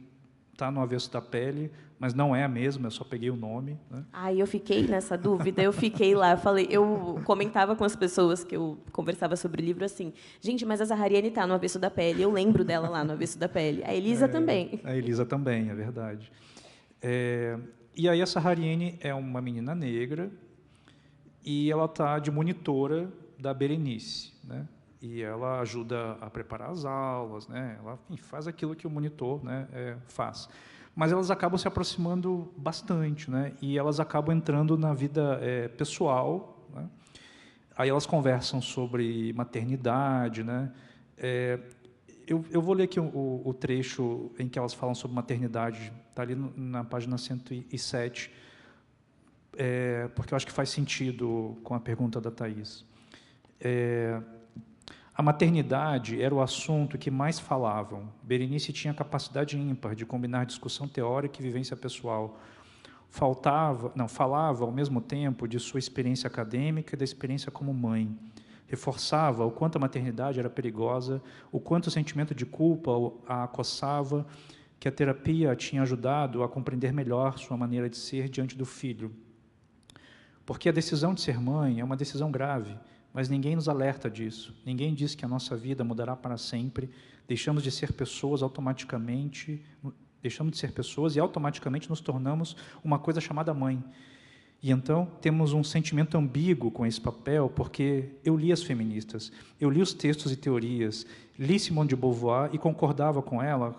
está no avesso da pele, mas não é a mesma, eu só peguei o nome, né? Eu fiquei nessa dúvida, eu fiquei lá, eu comentava com as pessoas que eu conversava sobre o livro assim, gente, mas a Sahariene está no avesso da pele, eu lembro dela lá no avesso da pele. A Elisa também. A Elisa também, é verdade. E aí a Sahariene é uma menina negra e ela está de monitora da Berenice, né? E ela ajuda a preparar as aulas, né? Ela, enfim, faz aquilo que o monitor, né, faz. Mas elas acabam se aproximando bastante, né? E elas acabam entrando na vida pessoal, né? Aí elas conversam sobre maternidade, né? Eu vou ler aqui o trecho em que elas falam sobre maternidade, está ali na página 107, porque eu acho que faz sentido com a pergunta da Thaís. A maternidade era o assunto que mais falavam. Berenice tinha capacidade ímpar de combinar discussão teórica e vivência pessoal. Falava ao mesmo tempo de sua experiência acadêmica e da experiência como mãe. Reforçava o quanto a maternidade era perigosa, o quanto o sentimento de culpa a acossava, que a terapia a tinha ajudado a compreender melhor sua maneira de ser diante do filho. Porque a decisão de ser mãe é uma decisão grave, mas ninguém nos alerta disso. Ninguém diz que a nossa vida mudará para sempre. Deixamos de ser pessoas e automaticamente nos tornamos uma coisa chamada mãe. E então temos um sentimento ambíguo com esse papel, porque eu li as feministas, eu li os textos e teorias, li Simone de Beauvoir e concordava com ela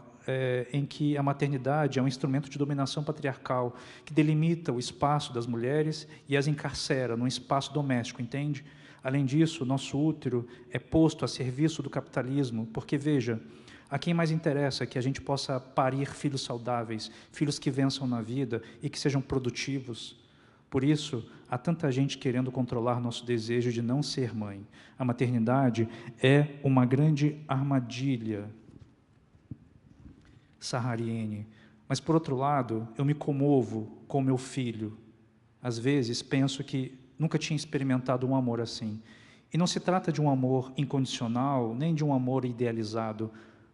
em que a maternidade é um instrumento de dominação patriarcal que delimita o espaço das mulheres e as encarcera num espaço doméstico, entende? Além disso, nosso útero é posto a serviço do capitalismo, porque, veja, a quem mais interessa que a gente possa parir filhos saudáveis, filhos que vençam na vida e que sejam produtivos. Por isso, há tanta gente querendo controlar nosso desejo de não ser mãe. A maternidade é uma grande armadilha. Sahariene. Mas, por outro lado, eu me comovo com meu filho. Às vezes, penso que nunca tinha experimentado um amor assim. E não se trata de um amor incondicional, nem de um amor idealizado,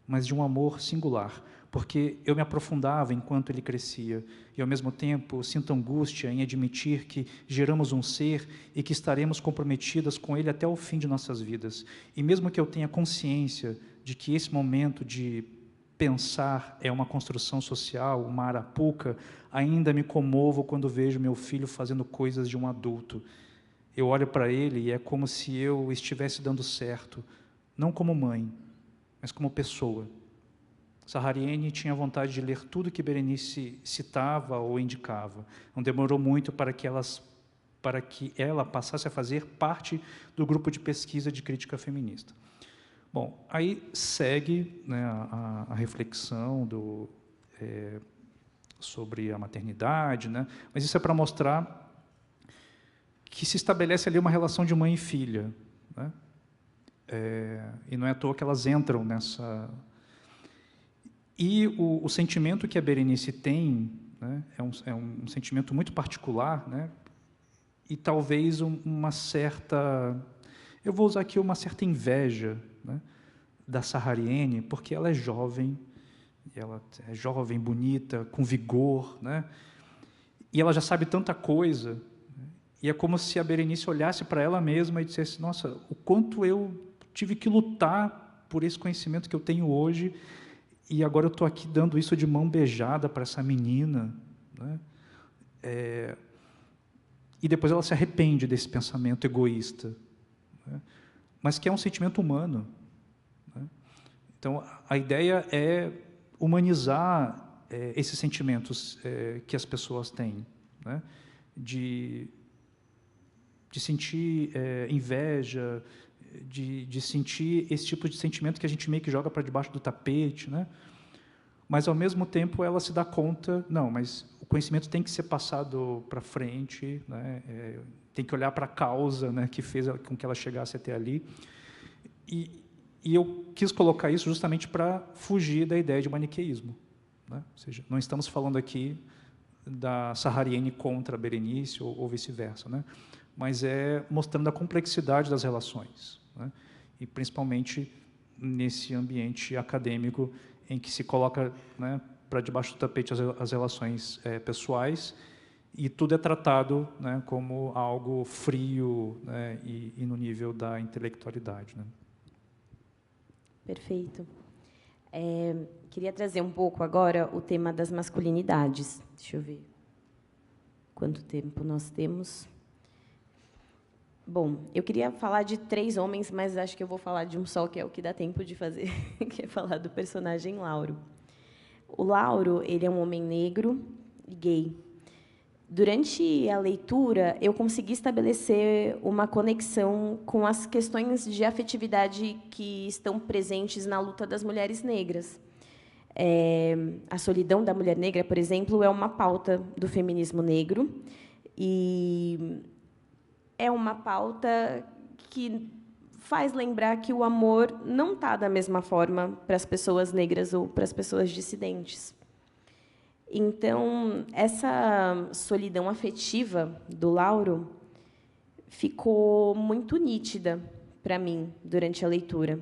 mas de um amor singular, porque eu me aprofundava enquanto ele crescia, e, ao mesmo tempo, sinto angústia em admitir que geramos um ser e que estaremos comprometidas com ele até o fim de nossas vidas. E mesmo que eu tenha consciência de que esse momento de pensar é uma construção social, uma arapuca, ainda me comovo quando vejo meu filho fazendo coisas de um adulto. Eu olho para ele e é como se eu estivesse dando certo, não como mãe, mas como pessoa. Sahariene tinha vontade de ler tudo que Berenice citava ou indicava. Não demorou muito para que ela passasse a fazer parte do grupo de pesquisa de crítica feminista. Bom, aí segue, né, a reflexão sobre a maternidade, né, mas isso é para mostrar que se estabelece ali uma relação de mãe e filha, né, E não é à toa que elas entram nessa... E o sentimento que a Berenice tem, né, é um sentimento muito particular, né, e talvez uma certa... Eu vou usar aqui uma certa inveja, né, da Sahariene, porque ela é jovem, bonita, com vigor, né, e ela já sabe tanta coisa, né, e é como se a Berenice olhasse para ela mesma e dissesse, nossa, o quanto eu tive que lutar por esse conhecimento que eu tenho hoje, e agora eu estou aqui dando isso de mão beijada para essa menina, né? E depois ela se arrepende desse pensamento egoísta, né? Mas que é um sentimento humano, né? Então, a ideia é humanizar esses sentimentos que as pessoas têm, né? De sentir inveja, de sentir esse tipo de sentimento que a gente meio que joga para debaixo do tapete, né? Mas, ao mesmo tempo, ela se dá conta, não, mas o conhecimento tem que ser passado para frente, né? Tem que olhar para a causa, né, que fez com que ela chegasse até ali. E eu quis colocar isso justamente para fugir da ideia de maniqueísmo, né? Ou seja, não estamos falando aqui da Sahariene contra a Berenice ou vice-versa, né? Mas mostrando a complexidade das relações, né? E principalmente nesse ambiente acadêmico em que se coloca, né, para debaixo do tapete as relações pessoais e tudo é tratado, né, como algo frio, né, e no nível da intelectualidade, né? Perfeito. Queria trazer um pouco agora o tema das masculinidades. Deixa eu ver quanto tempo nós temos. Bom, eu queria falar de 3 homens, mas acho que eu vou falar de um só, que é o que dá tempo de fazer, que é falar do personagem Lauro. O Lauro, ele é um homem negro e gay. Durante a leitura, eu consegui estabelecer uma conexão com as questões de afetividade que estão presentes na luta das mulheres negras. A solidão da mulher negra, por exemplo, é uma pauta do feminismo negro, e é uma pauta que faz lembrar que o amor não está da mesma forma para as pessoas negras ou para as pessoas dissidentes. Então, essa solidão afetiva do Lauro ficou muito nítida para mim durante a leitura.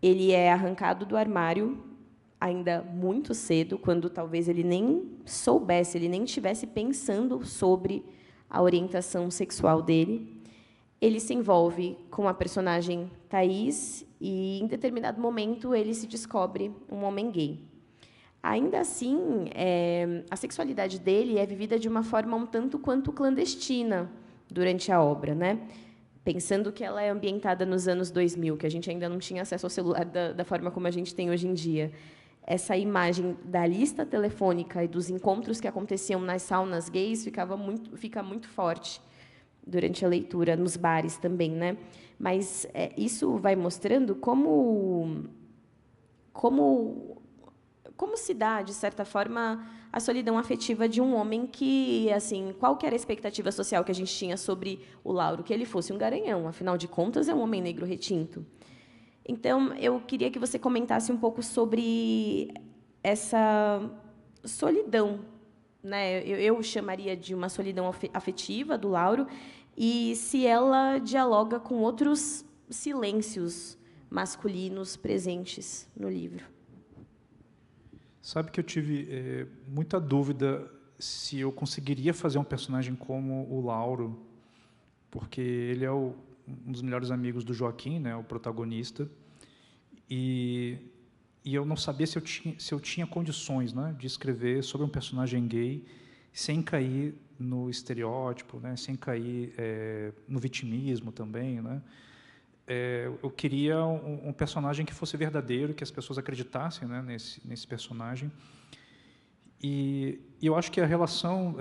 Ele é arrancado do armário ainda muito cedo, quando talvez ele nem soubesse, ele nem estivesse pensando sobre a orientação sexual dele. Ele se envolve com a personagem Thaís e, em determinado momento, ele se descobre um homem gay. Ainda assim, a sexualidade dele é vivida de uma forma um tanto quanto clandestina durante a obra, né? Pensando que ela é ambientada nos anos 2000, que a gente ainda não tinha acesso ao celular da forma como a gente tem hoje em dia. Essa imagem da lista telefônica e dos encontros que aconteciam nas saunas gays fica muito forte durante a leitura, nos bares também, né? Mas isso vai mostrando como se dá, de certa forma, a solidão afetiva de um homem que, assim, qual que era a expectativa social que a gente tinha sobre o Lauro? Que ele fosse um garanhão, afinal de contas, é um homem negro retinto. Então, eu queria que você comentasse um pouco sobre essa solidão, né? Eu chamaria de uma solidão afetiva do Lauro, e se ela dialoga com outros silêncios masculinos presentes no livro. Sabe que eu tive muita dúvida se eu conseguiria fazer um personagem como o Lauro, porque ele é um dos melhores amigos do Joaquim, né, o protagonista, e eu não sabia se eu tinha condições, né, de escrever sobre um personagem gay sem cair no estereótipo, né, sem cair no vitimismo também, né. Eu queria um personagem que fosse verdadeiro, que as pessoas acreditassem, né, nesse personagem. E eu acho que a relação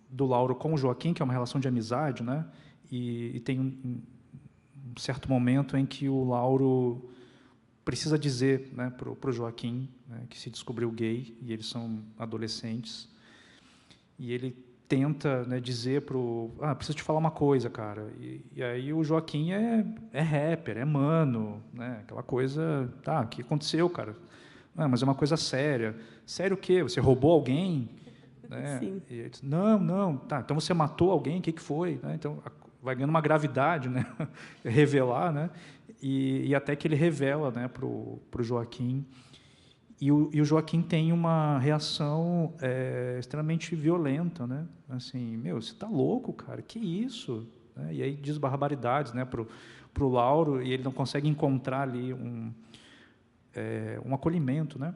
do Lauro com o Joaquim, que é uma relação de amizade, né, e tem um certo momento em que o Lauro precisa dizer, né, para o Joaquim, né, que se descobriu gay, e eles são adolescentes, e ele tenta, né, dizer preciso te falar uma coisa, cara. E aí o Joaquim é rapper, é mano, né? Aquela coisa, tá, o que aconteceu, cara? Não, mas é uma coisa séria. Sério o quê? Você roubou alguém? Né? Sim. E ele diz, não, tá, então você matou alguém, o que foi? Né? Então, vai ganhando uma gravidade, né? Revelar, né? E até que ele revela, né, para o Joaquim. E o Joaquim tem uma reação extremamente violenta, né? Assim, você está louco, cara? Que isso? Né? E aí diz barbaridades, né, para o Lauro, e ele não consegue encontrar ali um acolhimento, né?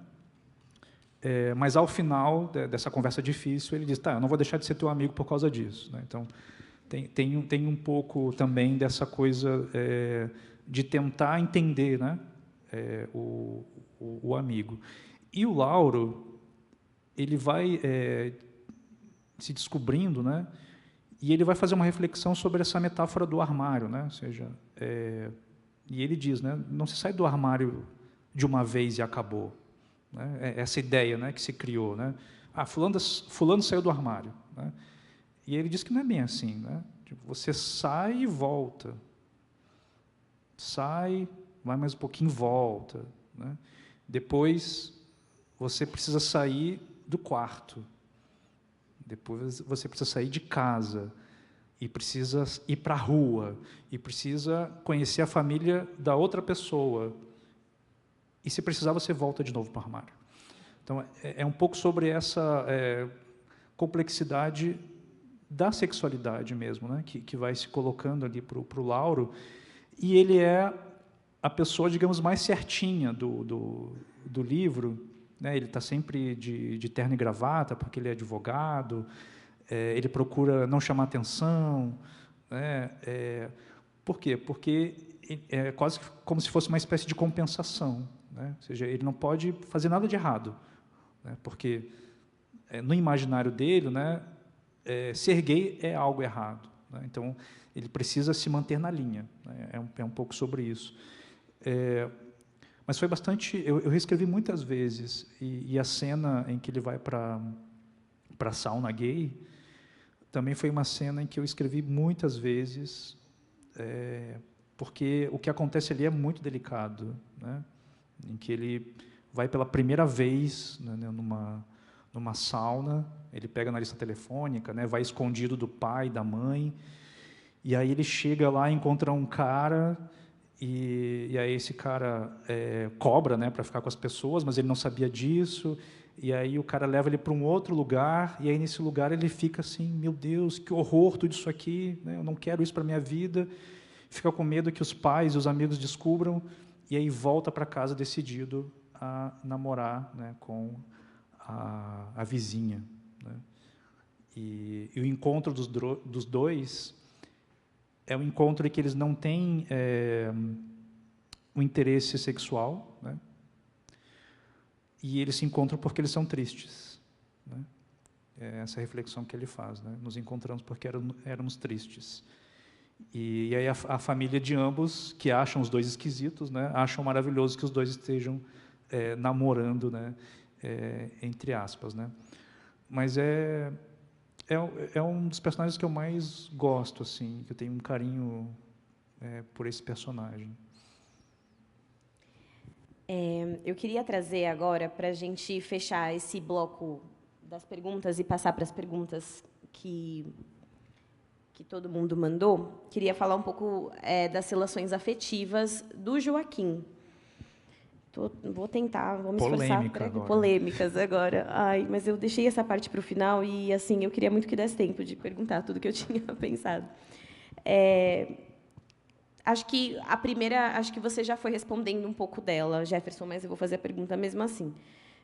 Mas ao final dessa conversa difícil ele diz, tá, eu não vou deixar de ser teu amigo por causa disso, né? Então tem um pouco também dessa coisa de tentar entender, né, o amigo. E o Lauro, ele vai se descobrindo, né, e ele vai fazer uma reflexão sobre essa metáfora do armário, né, ou seja, e ele diz, né, não se sai do armário de uma vez e acabou, né, essa ideia, né, que se criou, né, fulano saiu do armário, né, e ele diz que não é bem assim, né, tipo, você sai e volta, sai, vai mais um pouquinho e volta, né? Depois você precisa sair do quarto, depois você precisa sair de casa, e precisa ir para a rua, e precisa conhecer a família da outra pessoa, e se precisar você volta de novo para o armário. Então é um pouco sobre essa complexidade da sexualidade mesmo, né? que vai se colocando ali para o Lauro, e ele é a pessoa, digamos, mais certinha do livro, né? Ele está sempre de terno e gravata, porque ele é advogado, ele procura não chamar atenção, né? Por quê? Porque é quase como se fosse uma espécie de compensação, né? Ou seja, ele não pode fazer nada de errado, né? Porque no imaginário dele, né, ser gay é algo errado, né? Então ele precisa se manter na linha, né? É um pouco sobre isso. Mas foi bastante... Eu reescrevi muitas vezes, e a cena em que ele vai para a sauna gay também foi uma cena em que eu escrevi muitas vezes, porque o que acontece ali é muito delicado, né? Em que ele vai pela primeira vez, né, numa sauna, ele pega na lista telefônica, né, vai escondido do pai, da mãe, e aí ele chega lá e encontra um cara, e aí esse cara cobra, né, para ficar com as pessoas, mas ele não sabia disso, e aí o cara leva ele para um outro lugar, e aí nesse lugar ele fica assim, meu Deus, que horror tudo isso aqui, né, eu não quero isso para a minha vida, fica com medo que os pais e os amigos descubram, e aí volta para casa decidido a namorar, né, com a vizinha, né? E o encontro dos dois é um encontro em que eles não têm um interesse sexual, né? E eles se encontram porque eles são tristes, né? É essa reflexão que ele faz, né? Nos encontramos porque éramos tristes. E aí a família de ambos, que acham os dois esquisitos, né, acham maravilhoso que os dois estejam namorando, né, entre aspas, né? Mas é um dos personagens que eu mais gosto, assim, que eu tenho um carinho por esse personagem. Eu queria trazer agora, para a gente fechar esse bloco das perguntas e passar para as perguntas que todo mundo mandou, queria falar um pouco das relações afetivas do Joaquim. Vou tentar, vou me esforçar para polêmicas agora. Ai, mas eu deixei essa parte para o final e assim eu queria muito que desse tempo de perguntar tudo que eu tinha pensado. Acho que a primeira, acho que você já foi respondendo um pouco dela, Jefferson, mas eu vou fazer a pergunta mesmo assim.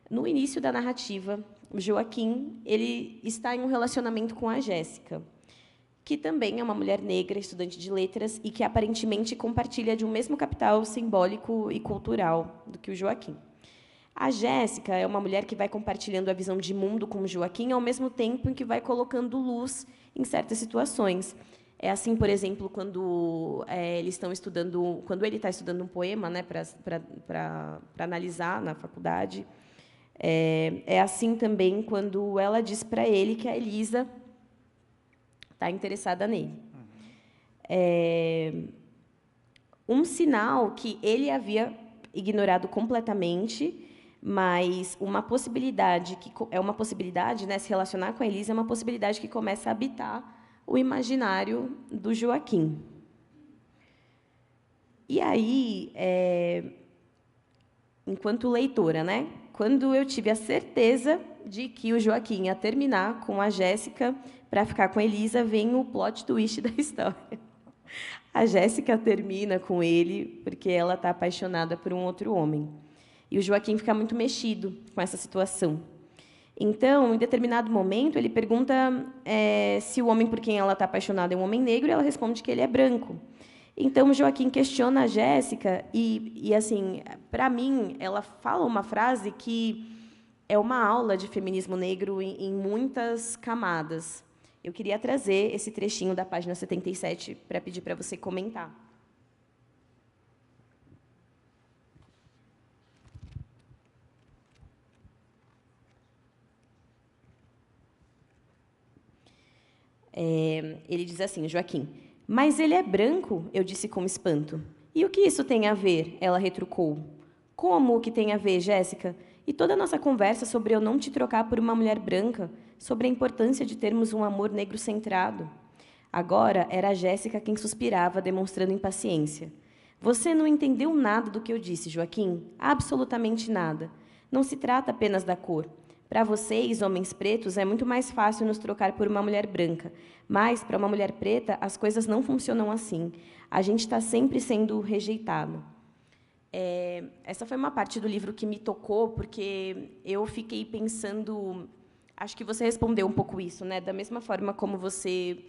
No início da narrativa, o Joaquim ele está em um relacionamento com a Jéssica, que também é uma mulher negra, estudante de letras, e que aparentemente compartilha de um mesmo capital simbólico e cultural do que o Joaquim. A Jéssica é uma mulher que vai compartilhando a visão de mundo com o Joaquim, ao mesmo tempo em que vai colocando luz em certas situações. É assim, por exemplo, quando eles estão estudando, quando ele está estudando um poema, né, para analisar na faculdade. É assim também quando ela diz para ele que a Elisa está interessada nele. Um sinal que ele havia ignorado completamente, mas uma possibilidade né, se relacionar com a Elisa é uma possibilidade que começa a habitar o imaginário do Joaquim. E aí, enquanto leitora, né, quando eu tive a certeza de que o Joaquim ia terminar com a Jéssica para ficar com a Elisa, vem o plot twist da história. A Jéssica termina com ele porque ela está apaixonada por um outro homem. E o Joaquim fica muito mexido com essa situação. Então, em determinado momento, ele pergunta se o homem por quem ela está apaixonada é um homem negro, e ela responde que ele é branco. Então, o Joaquim questiona a Jéssica e assim, para mim, ela fala uma frase que é uma aula de feminismo negro em muitas camadas. Eu queria trazer esse trechinho da página 77 para pedir para você comentar. Ele diz assim, Joaquim: mas ele é branco, eu disse com espanto. E o que isso tem a ver? Ela retrucou. Como o que tem a ver, Jéssica? E toda a nossa conversa sobre eu não te trocar por uma mulher branca, sobre a importância de termos um amor negro centrado. Agora era a Jéssica quem suspirava, demonstrando impaciência. Você não entendeu nada do que eu disse, Joaquim? Absolutamente nada. Não se trata apenas da cor. Para vocês, homens pretos, é muito mais fácil nos trocar por uma mulher branca. Mas, para uma mulher preta, as coisas não funcionam assim. A gente está sempre sendo rejeitado. Essa foi uma parte do livro que me tocou, porque eu fiquei pensando... Acho que você respondeu um pouco isso, né? Da mesma forma como você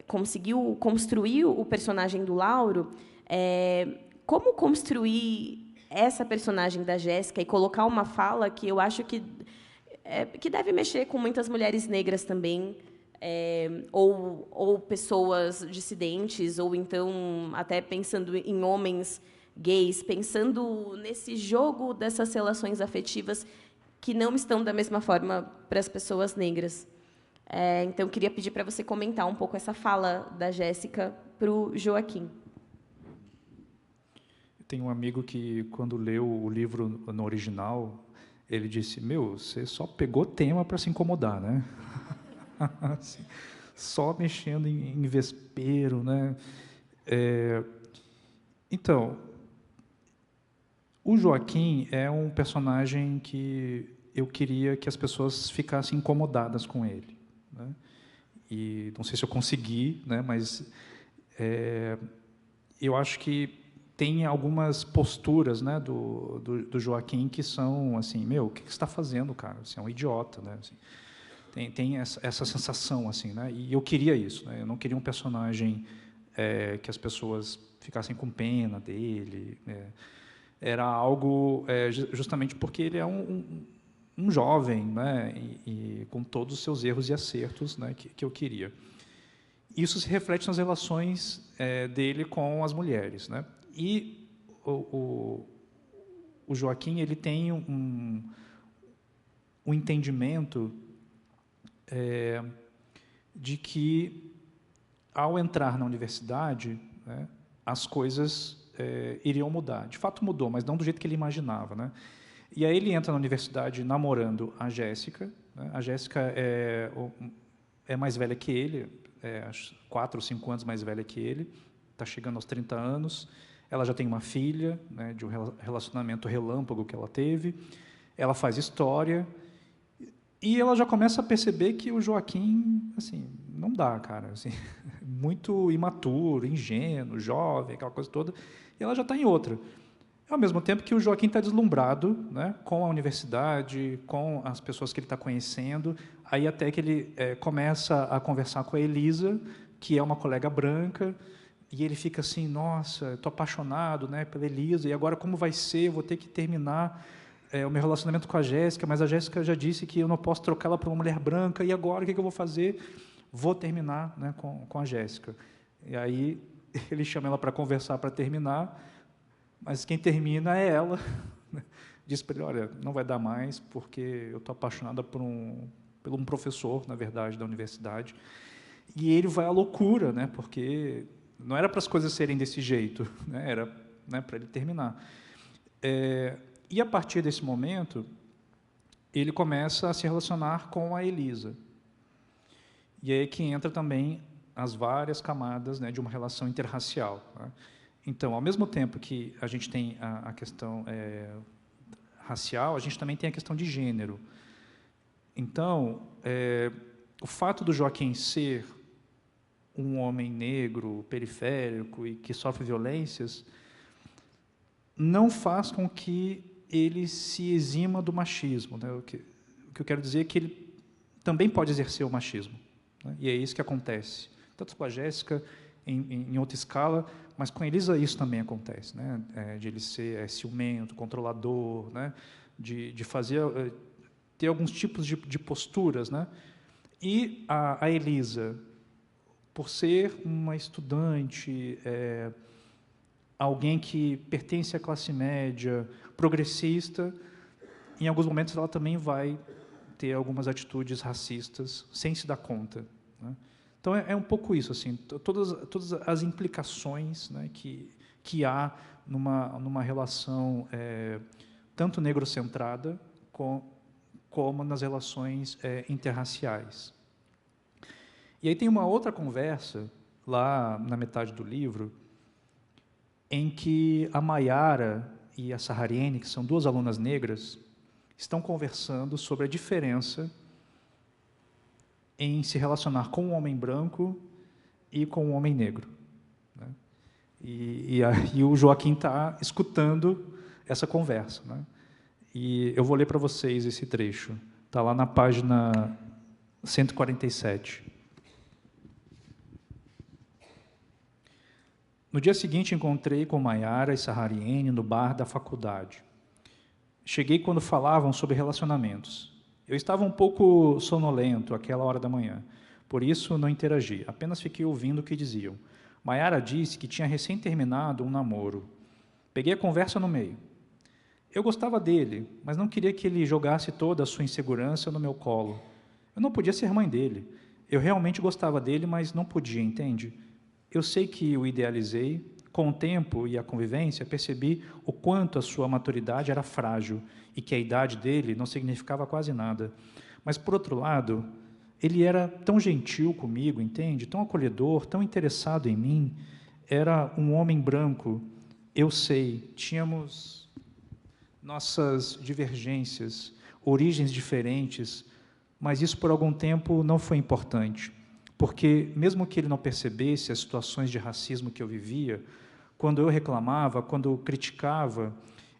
conseguiu construir o personagem do Lauro, como construir essa personagem da Jéssica e colocar uma fala que eu acho que deve mexer com muitas mulheres negras também, ou pessoas dissidentes, ou então até pensando em homens gays, pensando nesse jogo dessas relações afetivas que não estão da mesma forma para as pessoas negras. Então, queria pedir para você comentar um pouco essa fala da Jéssica para o Joaquim. Tem um amigo que, quando leu o livro no original, ele disse, você só pegou tema para se incomodar, né? Assim, só mexendo em vespeiro, né? Então, o Joaquim é um personagem que eu queria que as pessoas ficassem incomodadas com ele, né? E não sei se eu consegui, né? Mas eu acho que tem algumas posturas, né, do Joaquim que são assim, o que você está fazendo, cara? Você é um idiota, né? Assim, tem essa sensação, assim, né? E eu queria isso, né? Eu não queria um personagem que as pessoas ficassem com pena dele, né? Era algo justamente porque ele é um jovem, né? E com todos os seus erros e acertos, né? Que eu queria. Isso se reflete nas relações dele com as mulheres, né? E o Joaquim, ele tem um entendimento de que, ao entrar na universidade, né, as coisas iriam mudar. De fato, mudou, mas não do jeito que ele imaginava, né? E aí ele entra na universidade namorando a Jéssica, né? A Jéssica é mais velha que ele, 4 ou 5 anos mais velha que ele, está chegando aos 30 anos. Ela já tem uma filha, né, de um relacionamento relâmpago que ela teve. Ela faz história. E ela já começa a perceber que o Joaquim, assim, não dá, cara. Assim, muito imaturo, ingênuo, jovem, aquela coisa toda. E ela já está em outra. Ao mesmo tempo que o Joaquim está deslumbrado, né, com a universidade, com as pessoas que ele está conhecendo. Aí até que ele começa a conversar com a Elisa, que é uma colega branca. E ele fica assim, nossa, estou apaixonado, né, pela Elisa, e agora como vai ser? Eu vou ter que terminar o meu relacionamento com a Jéssica, mas a Jéssica já disse que eu não posso trocá-la por uma mulher branca, e agora o que eu vou fazer? Vou terminar, né, com a Jéssica. E aí ele chama ela para conversar, para terminar, mas quem termina é ela. Diz para ele, olha, não vai dar mais, porque eu estou apaixonada por um professor, na verdade, da universidade. E ele vai à loucura, né, porque não era para as coisas serem desse jeito, né, era, né, para ele terminar. E, a partir desse momento, ele começa a se relacionar com a Elisa. E aí que entra também as várias camadas, né, de uma relação interracial. Né? Então, ao mesmo tempo que a gente tem a questão racial, a gente também tem a questão de gênero. Então, o fato do Joaquim ser um homem negro, periférico e que sofre violências, não faz com que ele se exima do machismo. Né? O que eu quero dizer é que ele também pode exercer o machismo. Né? E é isso que acontece. Tanto com a Jéssica, em outra escala, mas com a Elisa isso também acontece, né? De ele ser ciumento, controlador, né? de fazer, ter alguns tipos de posturas. Né? E a Elisa, por ser uma estudante, alguém que pertence à classe média, progressista, em alguns momentos ela também vai ter algumas atitudes racistas, sem se dar conta. Né? Então, é um pouco isso, assim, todas as implicações, né, que há numa relação tanto negrocentrada como nas relações interraciais. E aí tem uma outra conversa, lá na metade do livro, em que a Mayara e a Sahariene, que são duas alunas negras, estão conversando sobre a diferença em se relacionar com um homem branco e com um homem negro. Né? E o Joaquim está escutando essa conversa. Né? E eu vou ler para vocês esse trecho. Está lá na página 147. No dia seguinte, encontrei com Mayara e Sahariene no bar da faculdade. Cheguei quando falavam sobre relacionamentos. Eu estava um pouco sonolento àquela hora da manhã, por isso não interagi, apenas fiquei ouvindo o que diziam. Mayara disse que tinha recém terminado um namoro. Peguei a conversa no meio. Eu gostava dele, mas não queria que ele jogasse toda a sua insegurança no meu colo. Eu não podia ser mãe dele. Eu realmente gostava dele, mas não podia, entende? Eu sei que o idealizei. Com o tempo e a convivência, percebi o quanto a sua maturidade era frágil e que a idade dele não significava quase nada. Mas, por outro lado, ele era tão gentil comigo, entende? Tão acolhedor, tão interessado em mim. Era um homem branco. Eu sei, tínhamos nossas divergências, origens diferentes, mas isso por algum tempo não foi importante, porque mesmo que ele não percebesse as situações de racismo que eu vivia, quando eu reclamava, quando eu criticava,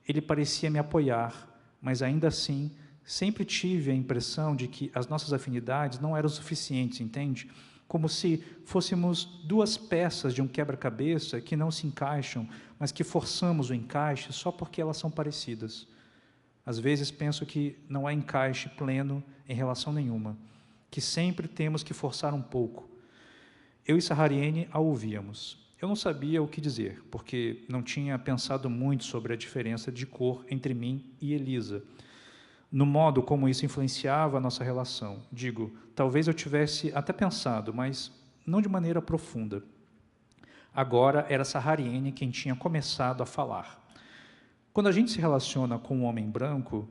ele parecia me apoiar, mas ainda assim sempre tive a impressão de que as nossas afinidades não eram suficientes, entende? Como se fôssemos duas peças de um quebra-cabeça que não se encaixam, mas que forçamos o encaixe só porque elas são parecidas. Às vezes penso que não há encaixe pleno em relação nenhuma, que sempre temos que forçar um pouco. Eu e Sahariene a ouvíamos. Eu não sabia o que dizer, porque não tinha pensado muito sobre a diferença de cor entre mim e Elisa, no modo como isso influenciava a nossa relação. Digo, talvez eu tivesse até pensado, mas não de maneira profunda. Agora era Sahariene quem tinha começado a falar. Quando a gente se relaciona com um homem branco,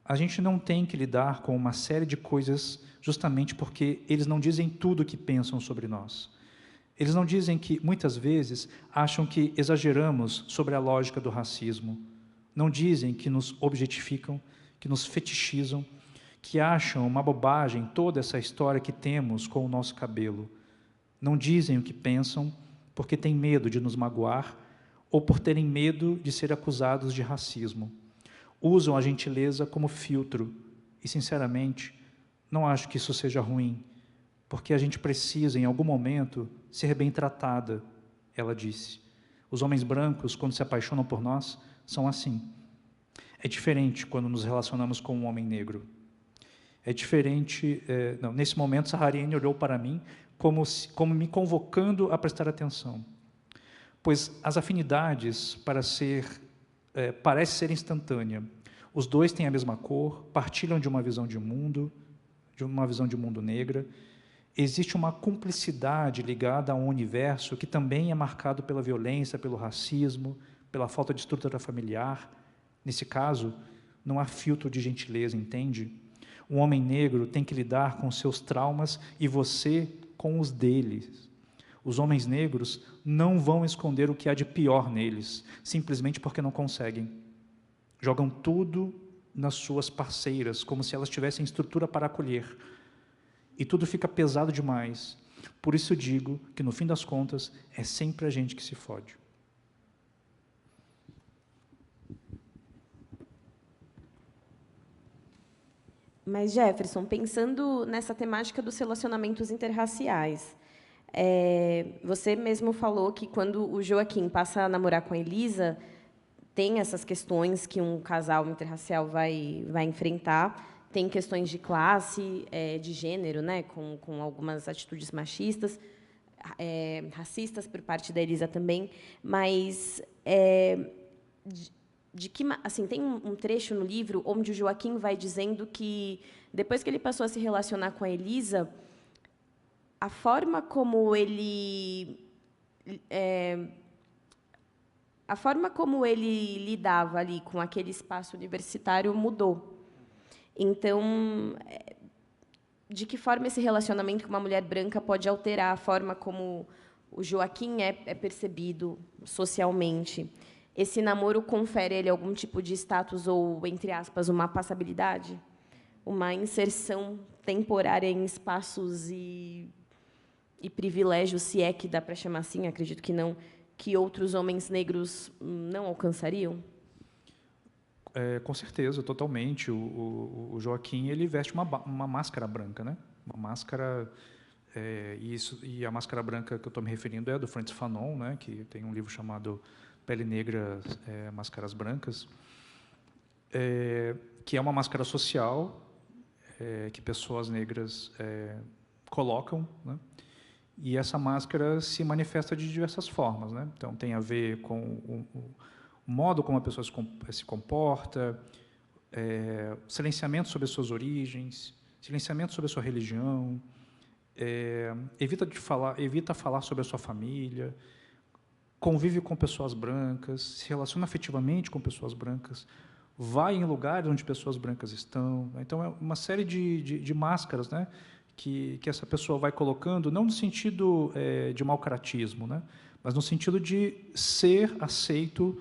a gente não tem que lidar com uma série de coisas justamente porque eles não dizem tudo o que pensam sobre nós. Eles não dizem que, muitas vezes, acham que exageramos sobre a lógica do racismo. Não dizem que nos objetificam, que nos fetichizam, que acham uma bobagem toda essa história que temos com o nosso cabelo. Não dizem o que pensam porque têm medo de nos magoar ou por terem medo de ser acusados de racismo. Usam a gentileza como filtro e, sinceramente, não acho que isso seja ruim, porque a gente precisa, em algum momento, ser bem tratada, ela disse. Os homens brancos, quando se apaixonam por nós, são assim. É diferente quando nos relacionamos com um homem negro. É diferente... nesse momento, Sahariene olhou para mim como me convocando a prestar atenção. Pois as afinidades parece ser instantânea. Os dois têm a mesma cor, partilham de uma visão de mundo negra, existe uma cumplicidade ligada a um universo que também é marcado pela violência, pelo racismo, pela falta de estrutura familiar. Nesse caso, não há filtro de gentileza, entende? Um homem negro tem que lidar com seus traumas e você com os deles. Os homens negros não vão esconder o que há de pior neles, simplesmente porque não conseguem. Jogam tudo nas suas parceiras, como se elas tivessem estrutura para acolher. E tudo fica pesado demais. Por isso eu digo que, no fim das contas, é sempre a gente que se fode. Mas, Jefferson, pensando nessa temática dos relacionamentos interraciais, você mesmo falou que, quando o Joaquim passa a namorar com a Elisa, tem essas questões que um casal interracial vai enfrentar, tem questões de classe, de gênero, né, com algumas atitudes machistas, racistas por parte da Elisa também, mas assim, tem um trecho no livro onde o Joaquim vai dizendo que, depois que ele passou a se relacionar com a Elisa, a forma como ele lidava ali com aquele espaço universitário mudou. Então, de que forma esse relacionamento com uma mulher branca pode alterar a forma como o Joaquim é percebido socialmente? Esse namoro confere a ele algum tipo de status ou, entre aspas, uma passabilidade? Uma inserção temporária em espaços e privilégios, se é que dá para chamar assim, acredito que não, que outros homens negros não alcançariam? Com certeza, totalmente. O Joaquim, ele veste uma máscara branca, né? Uma máscara, e a máscara branca que eu estou me referindo é do Frantz Fanon, né? Que tem um livro chamado Pele Negra, Máscaras Brancas, que é uma máscara social que pessoas negras colocam, né? E essa máscara se manifesta de diversas formas, né? Então, tem a ver com o modo como a pessoa se comporta, silenciamento sobre as suas origens, silenciamento sobre a sua religião, evita falar sobre a sua família, convive com pessoas brancas, se relaciona afetivamente com pessoas brancas, vai em lugares onde pessoas brancas estão. Então, é uma série de máscaras, né, que essa pessoa vai colocando, não no sentido de mau caratismo, né, mas no sentido de ser aceito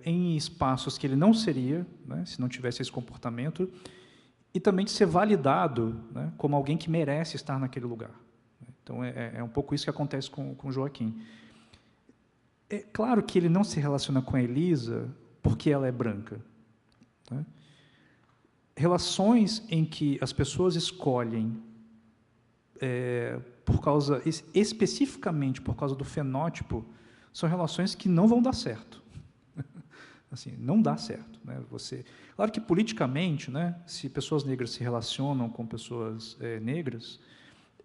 em espaços que ele não seria, né, se não tivesse esse comportamento, e também de ser validado, né, como alguém que merece estar naquele lugar. Então, é um pouco isso que acontece com o Joaquim. É claro que ele não se relaciona com a Elisa porque ela é branca, né? Relações em que as pessoas escolhem, especificamente por causa do fenótipo, são relações que não vão dar certo. Assim, não dá certo, né? Claro que, politicamente, né, se pessoas negras se relacionam com pessoas negras,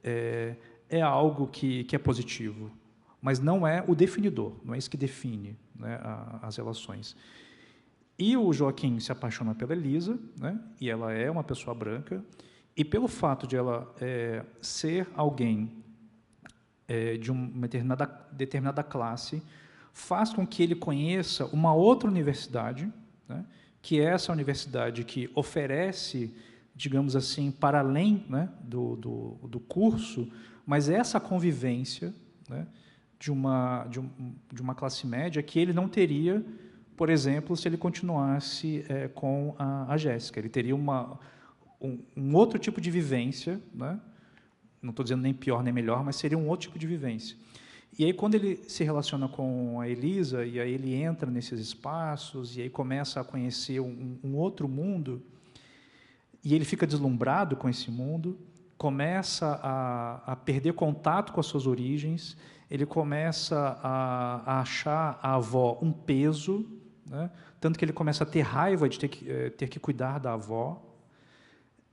é algo que é positivo, mas não é o definidor, não é isso que define, né, as relações. E o Joaquim se apaixona pela Elisa, né, e ela é uma pessoa branca, e pelo fato de ela ser alguém de uma determinada classe, faz com que ele conheça uma outra universidade, né, que é essa universidade que oferece, digamos assim, para além, né, do curso, mas essa convivência, né, de uma classe média que ele não teria, por exemplo, se ele continuasse com a Jéssica. Ele teria um outro tipo de vivência, né? Não estou dizendo nem pior nem melhor, mas seria um outro tipo de vivência. E aí, quando ele se relaciona com a Elisa, e aí ele entra nesses espaços, e aí começa a conhecer um outro mundo, e ele fica deslumbrado com esse mundo, começa a perder contato com as suas origens, ele começa a achar a avó um peso, né? Tanto que ele começa a ter raiva de ter que cuidar da avó.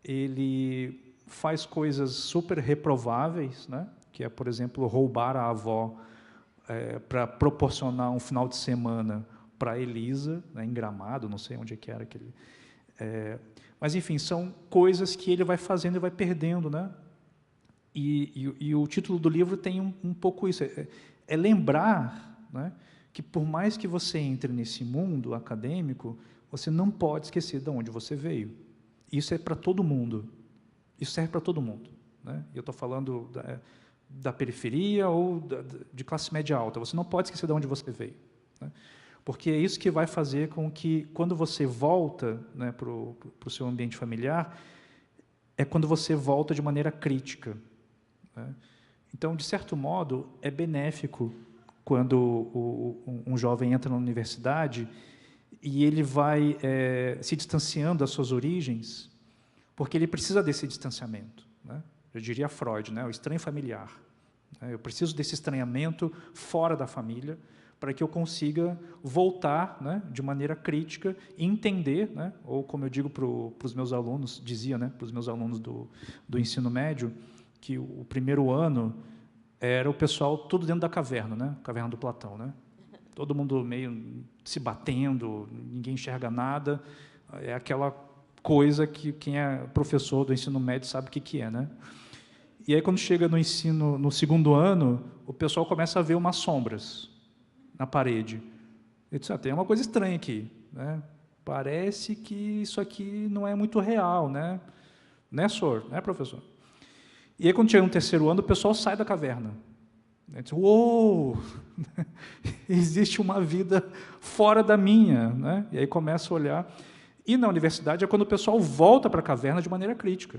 Ele faz coisas super reprováveis, né? Que é, por exemplo, roubar a avó para proporcionar um final de semana para a Elisa, né, em Gramado, não sei onde é que era aquele. Mas, enfim, são coisas que ele vai fazendo e vai perdendo, né, E o título do livro tem um pouco isso, é lembrar, né, que por mais que você entre nesse mundo acadêmico, você não pode esquecer de onde você veio. Isso é para todo mundo. Isso serve para todo mundo, né? Eu estou falando da periferia ou de classe média alta. Você não pode esquecer de onde você veio, né? Porque é isso que vai fazer com que, quando você volta, né, para o seu ambiente familiar, é quando você volta de maneira crítica, né? Então, de certo modo, é benéfico quando um jovem entra na universidade e ele vai se distanciando das suas origens, porque ele precisa desse distanciamento, né? Eu diria Freud, né? O estranho familiar, né? Eu preciso desse estranhamento fora da família para que eu consiga voltar, né, de maneira crítica e entender, né, ou como eu digo para os meus alunos, dizia, né, para os meus alunos do ensino médio, que o primeiro ano era o pessoal tudo dentro da caverna, né, caverna do Platão, né, todo mundo meio se batendo, ninguém enxerga nada, é aquela coisa que quem é professor do ensino médio sabe o que é, né? E aí, quando chega no segundo ano, o pessoal começa a ver umas sombras na parede. Eu disse, tem uma coisa estranha aqui, né? Parece que isso aqui não é muito real, né? Né, senhor? Né, professor? E aí, quando chega no terceiro ano, o pessoal sai da caverna. Eu disse, uou! Existe uma vida fora da minha, né? E aí começa a olhar. E na universidade é quando o pessoal volta para a caverna de maneira crítica.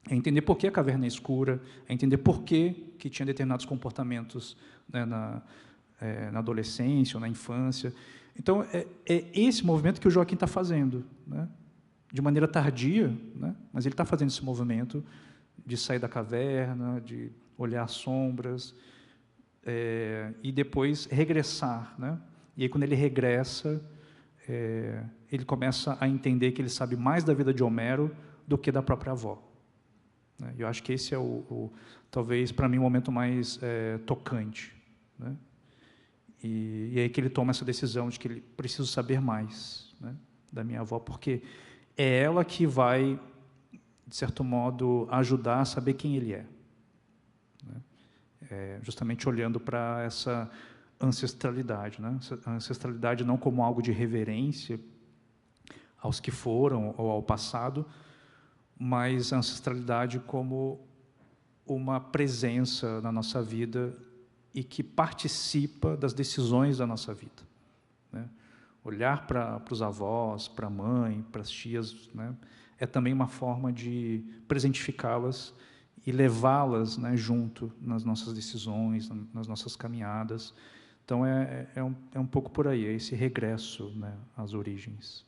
É entender por que a caverna é escura, é entender por que tinha determinados comportamentos, né, na adolescência ou na infância. Então, é esse movimento que o Joaquim está fazendo, né? De maneira tardia, né? Mas ele está fazendo esse movimento de sair da caverna, de olhar as sombras, e depois regressar, né? E aí, quando ele regressa, ele começa a entender que ele sabe mais da vida de Homero do que da própria avó. Eu acho que esse é talvez, para mim, o momento mais tocante, né? E aí que ele toma essa decisão de que ele precisa saber mais, né, da minha avó, porque é ela que vai, de certo modo, ajudar a saber quem ele é, né? Justamente olhando para essa ancestralidade, né? A ancestralidade não como algo de reverência aos que foram ou ao passado, mas a ancestralidade como uma presença na nossa vida e que participa das decisões da nossa vida, né? Olhar para os avós, para a mãe, para as tias, né, é também uma forma de presentificá-las e levá-las, né, junto nas nossas decisões, nas nossas caminhadas. Então, é um pouco por aí, é esse regresso, né, às origens.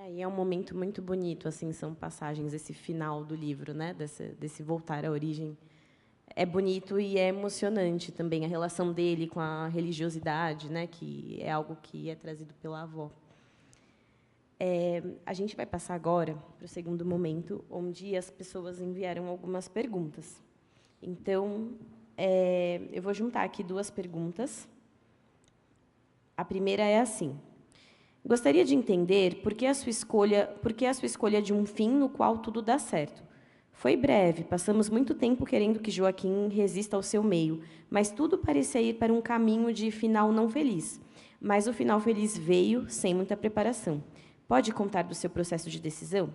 E é um momento muito bonito, assim, são passagens, esse final do livro, né, desse voltar à origem. É bonito e é emocionante também a relação dele com a religiosidade, né, que é algo que é trazido pela avó. A gente vai passar agora para o segundo momento, onde as pessoas enviaram algumas perguntas. Então, eu vou juntar aqui duas perguntas. A primeira é assim: gostaria de entender por que a sua escolha de um fim no qual tudo dá certo. Foi breve, passamos muito tempo querendo que Joaquim resista ao seu meio, mas tudo parecia ir para um caminho de final não feliz. Mas o final feliz veio sem muita preparação. Pode contar do seu processo de decisão?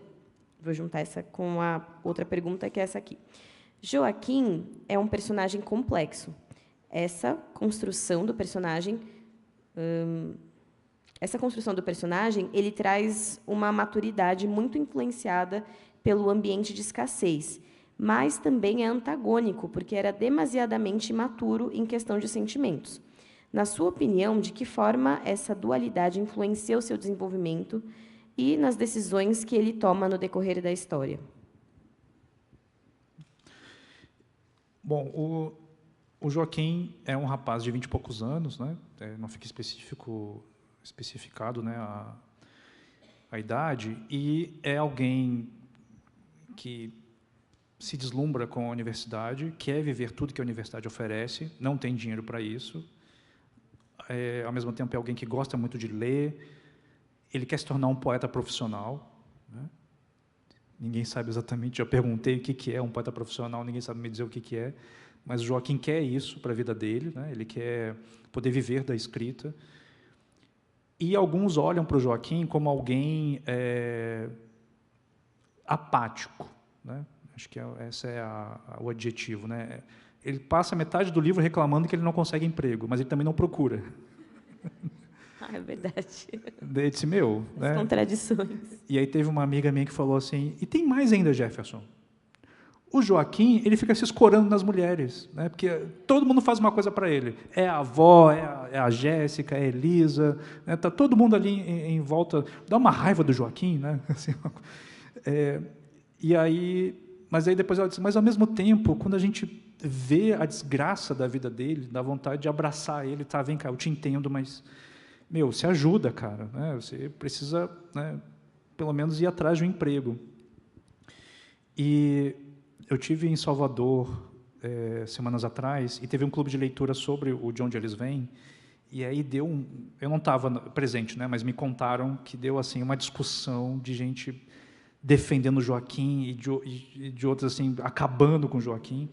Vou juntar essa com a outra pergunta, que é essa aqui. Joaquim é um personagem complexo. Essa construção do personagem, ele traz uma maturidade muito influenciada pelo ambiente de escassez, mas também é antagônico, porque era demasiadamente imaturo em questão de sentimentos. Na sua opinião, de que forma essa dualidade influencia o seu desenvolvimento e nas decisões que ele toma no decorrer da história? Bom, o Joaquim é um rapaz de 20 e poucos anos, né? Não fica especificado, né, a idade, e é alguém que se deslumbra com a universidade, quer viver tudo que a universidade oferece, não tem dinheiro para isso, ao mesmo tempo é alguém que gosta muito de ler, ele quer se tornar um poeta profissional, né? ninguém sabe exatamente, já perguntei o que é um poeta profissional, ninguém sabe me dizer o que é, mas o Joaquim quer isso para a vida dele, né? Ele quer poder viver da escrita. E alguns olham para o Joaquim como alguém apático, né? Acho que esse é o adjetivo, né? Ele passa metade do livro reclamando que ele não consegue emprego, mas ele também não procura. É verdade. Daí disse, meu... As né? contradições. E aí teve uma amiga minha que falou assim, e tem mais ainda, Jefferson. O Joaquim, ele fica se escorando nas mulheres, né? Porque todo mundo faz uma coisa para ele. É a avó, é a Jéssica, é a Elisa, né? Tá todo mundo ali em volta. Dá uma raiva do Joaquim, né? Assim, e aí, mas aí depois ela disse, mas ao mesmo tempo, quando a gente vê a desgraça da vida dele, dá vontade de abraçar ele, tá, vem cá, eu te entendo, mas meu, se ajuda, cara, né? Você precisa, né, pelo menos ir atrás de um emprego. E eu tive em Salvador semanas atrás e teve um clube de leitura sobre o De Onde Eles Vêm, e aí deu eu não estava presente, né, mas me contaram que deu assim uma discussão de gente defendendo o Joaquim e de outros assim acabando com o Joaquim.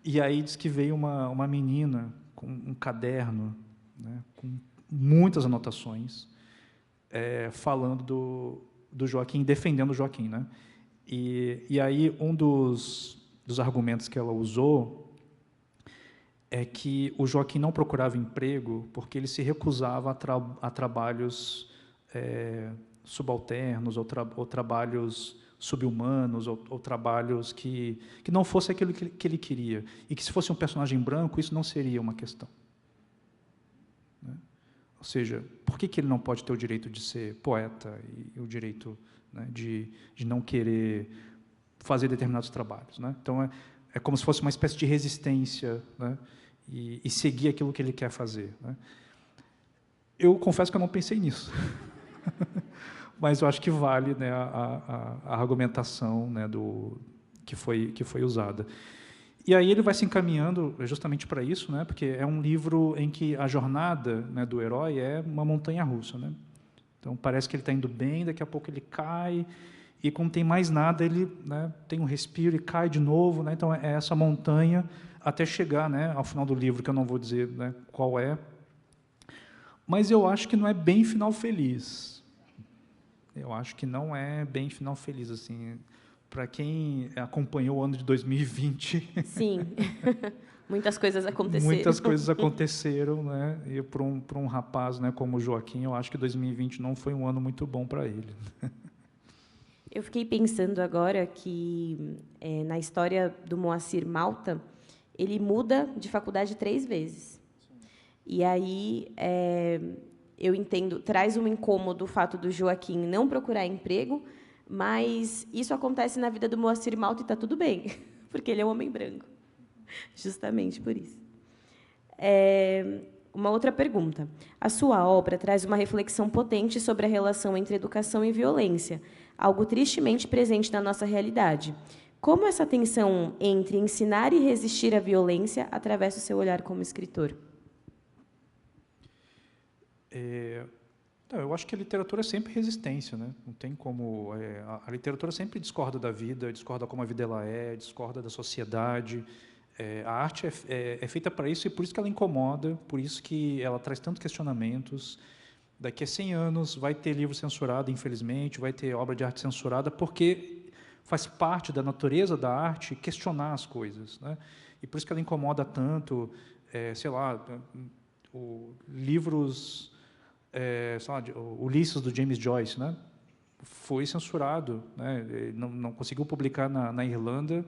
E aí diz que veio uma menina com um caderno, né, com muitas anotações, falando do Joaquim, defendendo o Joaquim, né? E aí um dos argumentos que ela usou é que o Joaquim não procurava emprego porque ele se recusava a trabalhos subalternos ou trabalhos subhumanos ou trabalhos que não fosse aquilo que ele queria, e que se fosse um personagem branco isso não seria uma questão, né? Ou seja, por que ele não pode ter o direito de ser poeta e o direito, né, de não querer fazer determinados trabalhos, né? Então é como se fosse uma espécie de resistência, né, e seguir aquilo que ele quer fazer, né? Eu confesso que eu não pensei nisso. Mas eu acho que vale, né, a argumentação, né, que foi usada. E aí ele vai se encaminhando justamente para isso, né, porque é um livro em que a jornada, né, do herói é uma montanha-russa, né? Então parece que ele está indo bem, daqui a pouco ele cai, e quando tem mais nada ele, né, tem um respiro e cai de novo, né? Então é essa montanha até chegar, né, ao final do livro, que eu não vou dizer, né, qual é, mas eu acho que não é bem final feliz. Eu acho que não é bem final feliz, assim, para quem acompanhou o ano de 2020. Sim, muitas coisas aconteceram. Muitas coisas aconteceram, né? E para um rapaz, né, como o Joaquim, eu acho que 2020 não foi um ano muito bom para ele. Eu fiquei pensando agora que, na história do Moacir Malta, ele muda de faculdade 3 vezes. E aí, eu entendo, traz um incômodo o fato do Joaquim não procurar emprego, mas isso acontece na vida do Moacir Malta e está tudo bem, porque ele é um homem branco, justamente por isso. Uma outra pergunta. A sua obra traz uma reflexão potente sobre a relação entre educação e violência, algo tristemente presente na nossa realidade. Como essa tensão entre ensinar e resistir à violência atravessa o seu olhar como escritor? Eu acho que a literatura é sempre resistência, né? Não tem como... a literatura sempre discorda da vida, discorda como a vida ela é, discorda da sociedade. A arte é feita para isso e por isso que ela incomoda, por isso que ela traz tantos questionamentos. Daqui a 100 anos vai ter livro censurado, infelizmente, vai ter obra de arte censurada, porque faz parte da natureza da arte questionar as coisas, né? E por isso que ela incomoda tanto, sei lá, livros... sei lá, Ulisses, do James Joyce, né? Foi censurado, né? Não conseguiu publicar na Irlanda,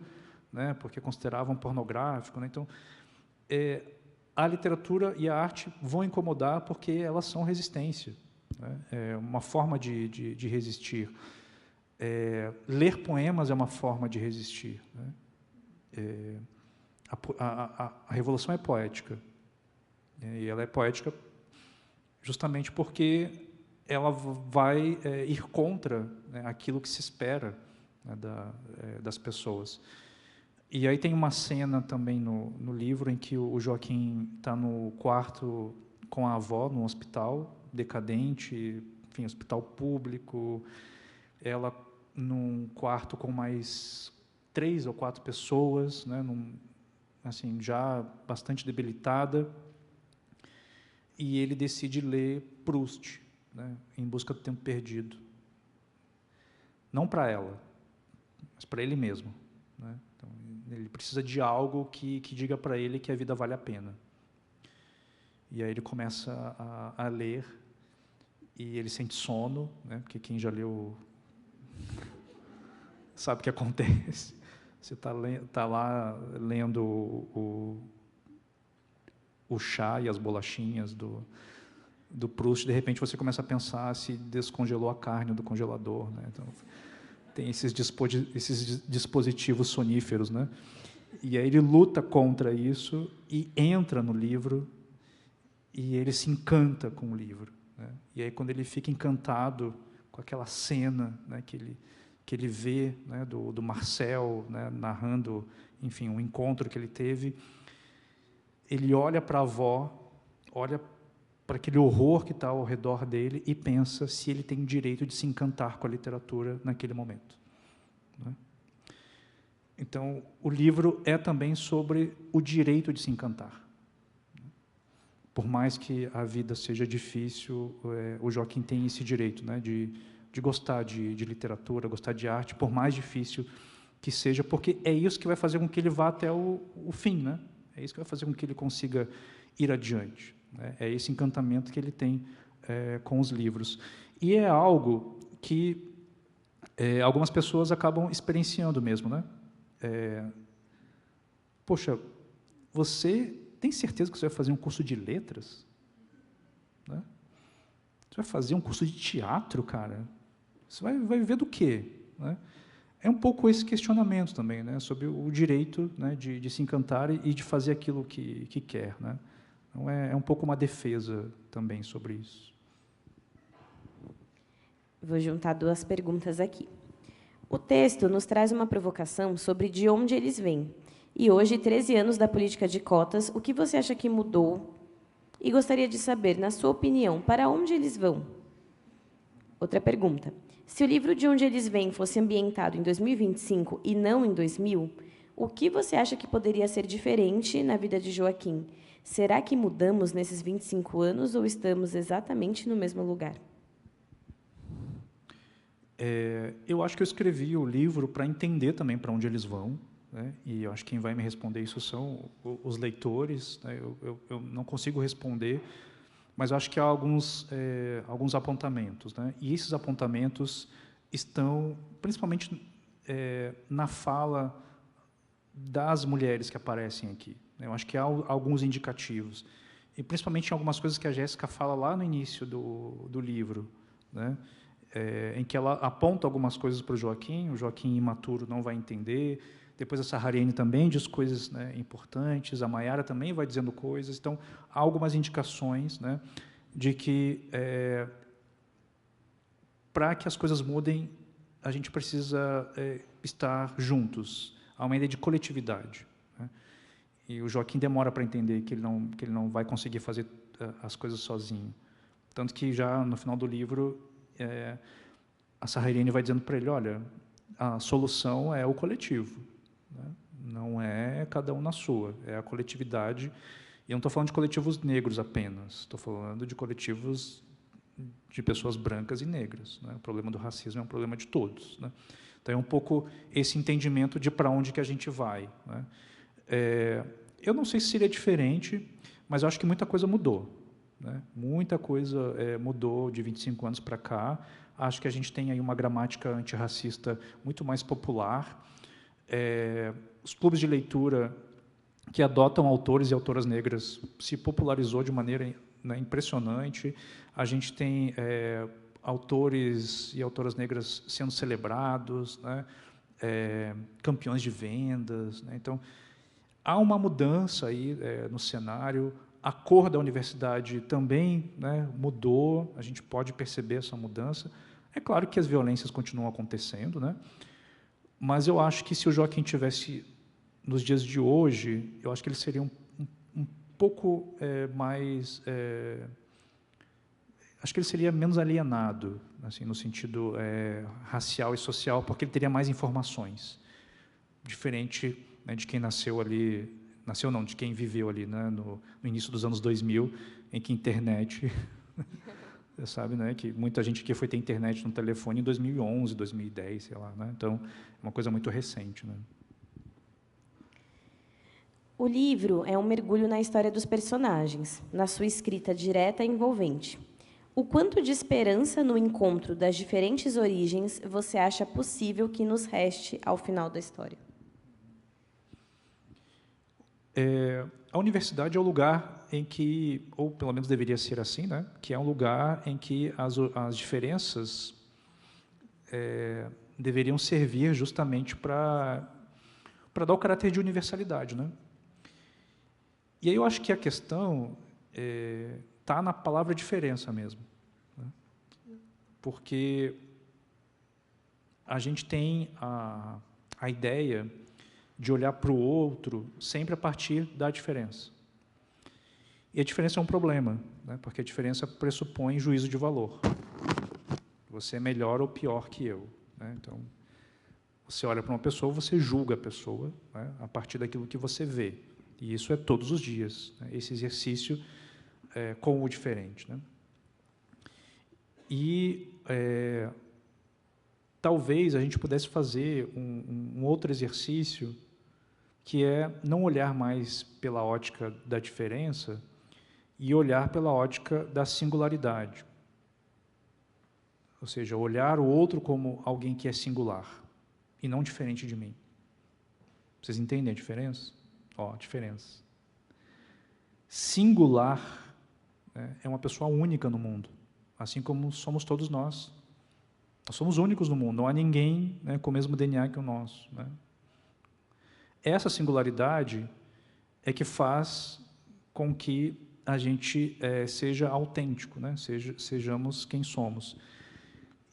né? Porque consideravam pornográfico, né? Então, a literatura e a arte vão incomodar porque elas são resistência, né? É uma forma de resistir. Ler poemas é uma forma de resistir, né? A Revolução é poética, e ela é poética justamente porque ela vai ir contra, né, aquilo que se espera, né, das pessoas. E aí tem uma cena também no livro em que o Joaquim está no quarto com a avó, num hospital decadente, enfim, hospital público. Ela num quarto com mais 3 ou 4 pessoas, né, assim, já bastante debilitada, e ele decide ler Proust, né, Em Busca do Tempo Perdido. Não para ela, mas para ele mesmo, né? Então, ele precisa de algo que diga para ele que a vida vale a pena. E aí ele começa a ler, e ele sente sono, né? Porque quem já leu sabe o que acontece. Você está lá lendo o chá e as bolachinhas do Proust, de repente você começa a pensar se descongelou a carne do congelador, né? Então, tem esses dispositivos soníferos, né? E aí ele luta contra isso e entra no livro, e ele se encanta com o livro, né? E aí, quando ele fica encantado com aquela cena, né, que ele vê, né, do Marcel, né, narrando, enfim, um encontro que ele teve, ele olha para a avó, olha para aquele horror que está ao redor dele e pensa se ele tem direito de se encantar com a literatura naquele momento, né? Então, o livro é também sobre o direito de se encantar. Por mais que a vida seja difícil, o Joaquim tem esse direito, né, de gostar de literatura, gostar de arte, por mais difícil que seja, porque é isso que vai fazer com que ele vá até o fim, né? É isso que vai fazer com que ele consiga ir adiante, né? É esse encantamento que ele tem com os livros. E é algo que algumas pessoas acabam experienciando mesmo, né? Poxa, você tem certeza que você vai fazer um curso de letras? Né? Você vai fazer um curso de teatro, cara? Você vai viver do quê? Né? É um pouco esse questionamento também, né, sobre o direito, né, de se encantar e de fazer aquilo que quer, né? Então, é um pouco uma defesa também sobre isso. Vou juntar 2 perguntas aqui. O texto nos traz uma provocação sobre de onde eles vêm. E hoje, 13 anos da política de cotas, o que você acha que mudou? E gostaria de saber, na sua opinião, para onde eles vão? Outra pergunta. Se o livro De Onde Eles Vêm fosse ambientado em 2025 e não em 2000, o que você acha que poderia ser diferente na vida de Joaquim? Será que mudamos nesses 25 anos ou estamos exatamente no mesmo lugar? Eu acho que eu escrevi o livro para entender também para onde eles vão, né? E eu acho que quem vai me responder isso são os leitores, né? Eu não consigo responder, mas eu acho que há alguns apontamentos, né? E esses apontamentos estão principalmente na fala das mulheres que aparecem aqui, né? Eu acho que há alguns indicativos, e principalmente em algumas coisas que a Jéssica fala lá no início do livro, né? Em que ela aponta algumas coisas para o Joaquim imaturo não vai entender, depois a Sahariane também diz coisas, né, importantes, a Maiara também vai dizendo coisas, então há algumas indicações, né, de que para que as coisas mudem, a gente precisa estar juntos, há uma ideia de coletividade, né? E o Joaquim demora para entender que ele não vai conseguir fazer as coisas sozinho, tanto que já no final do livro a Sahariane vai dizendo para ele, olha, a solução é o coletivo, né? Não é cada um na sua, é a coletividade. E eu não estou falando de coletivos negros apenas, estou falando de coletivos de pessoas brancas e negras, né? O problema do racismo é um problema de todos, né? Então, é um pouco esse entendimento de para onde que a gente vai, né? Eu não sei se seria diferente, mas eu acho que muita coisa mudou, né? Muita coisa mudou de 25 anos para cá. Acho que a gente tem aí uma gramática antirracista muito mais popular. Os clubes de leitura que adotam autores e autoras negras se popularizou de maneira, né, impressionante. A gente tem autores e autoras negras sendo celebrados, né? Campeões de vendas, né? Então, há uma mudança aí no cenário. A cor da universidade também, né, mudou, a gente pode perceber essa mudança. É claro que as violências continuam acontecendo, né? Mas eu acho que se o Joaquim tivesse nos dias de hoje, eu acho que ele seria um pouco mais acho que ele seria menos alienado, assim, no sentido racial e social, porque ele teria mais informações, diferente, né, de quem nasceu ali, nasceu não, de quem viveu ali, né, no início dos anos 2000, em que a internet, você sabe, né, que muita gente aqui foi ter internet no telefone em 2011, 2010, sei lá, né, então é uma coisa muito recente, né. O livro é um mergulho na história dos personagens, na sua escrita direta e envolvente. O quanto de esperança no encontro das diferentes origens você acha possível que nos reste ao final da história? A universidade é o lugar em que, ou pelo menos deveria ser assim, né, que é um lugar em que as diferenças deveriam servir justamente para dar o caráter de universalidade, né? E aí eu acho que a questão está na palavra diferença mesmo, né? Porque a gente tem a ideia de olhar para o outro sempre a partir da diferença. E a diferença é um problema, né? Porque a diferença pressupõe juízo de valor. Você é melhor ou pior que eu, né? Então, você olha para uma pessoa, você julga a pessoa, né, a partir daquilo que você vê. E isso é todos os dias, né, esse exercício com o diferente, né? E talvez a gente pudesse fazer um outro exercício, que é não olhar mais pela ótica da diferença e olhar pela ótica da singularidade. Ou seja, olhar o outro como alguém que é singular e não diferente de mim. Vocês entendem a diferença? Ó, a diferença. Singular, né, é uma pessoa única no mundo, assim como somos todos nós. Nós somos únicos no mundo, não há ninguém, né, com o mesmo DNA que o nosso, né? Essa singularidade é que faz com que a gente seja autêntico, né? Sejamos quem somos.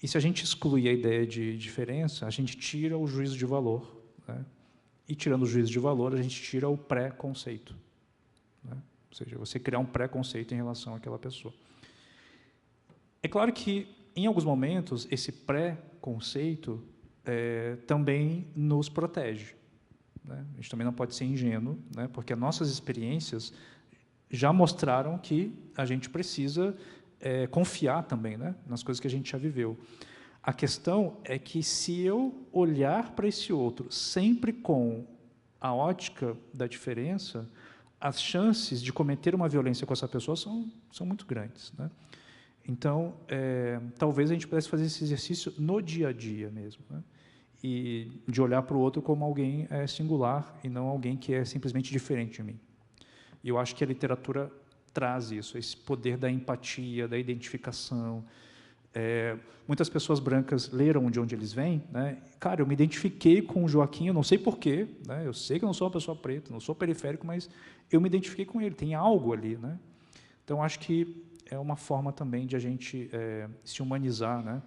E se a gente exclui a ideia de diferença, a gente tira o juízo de valor, né? E tirando o juízo de valor, a gente tira o pré-conceito, né? Ou seja, você criar um pré-conceito em relação àquela pessoa. É claro que, em alguns momentos, esse pré-conceito também nos protege, né? A gente também não pode ser ingênuo, né? Porque as nossas experiências já mostraram que a gente precisa confiar também, né, nas coisas que a gente já viveu. A questão é que, se eu olhar para esse outro sempre com a ótica da diferença, as chances de cometer uma violência com essa pessoa são muito grandes, né? Então, talvez a gente pudesse fazer esse exercício no dia a dia mesmo, né? E de olhar para o outro como alguém singular e não alguém que é simplesmente diferente de mim. E eu acho que a literatura traz isso, esse poder da empatia, da identificação. Muitas pessoas brancas leram de onde eles vêm, né? Cara, eu me identifiquei com o Joaquim, eu não sei porquê, né? Eu sei que eu não sou uma pessoa preta, não sou periférico, mas eu me identifiquei com ele, tem algo ali, né? Então, acho que é uma forma também de a gente se humanizar, né?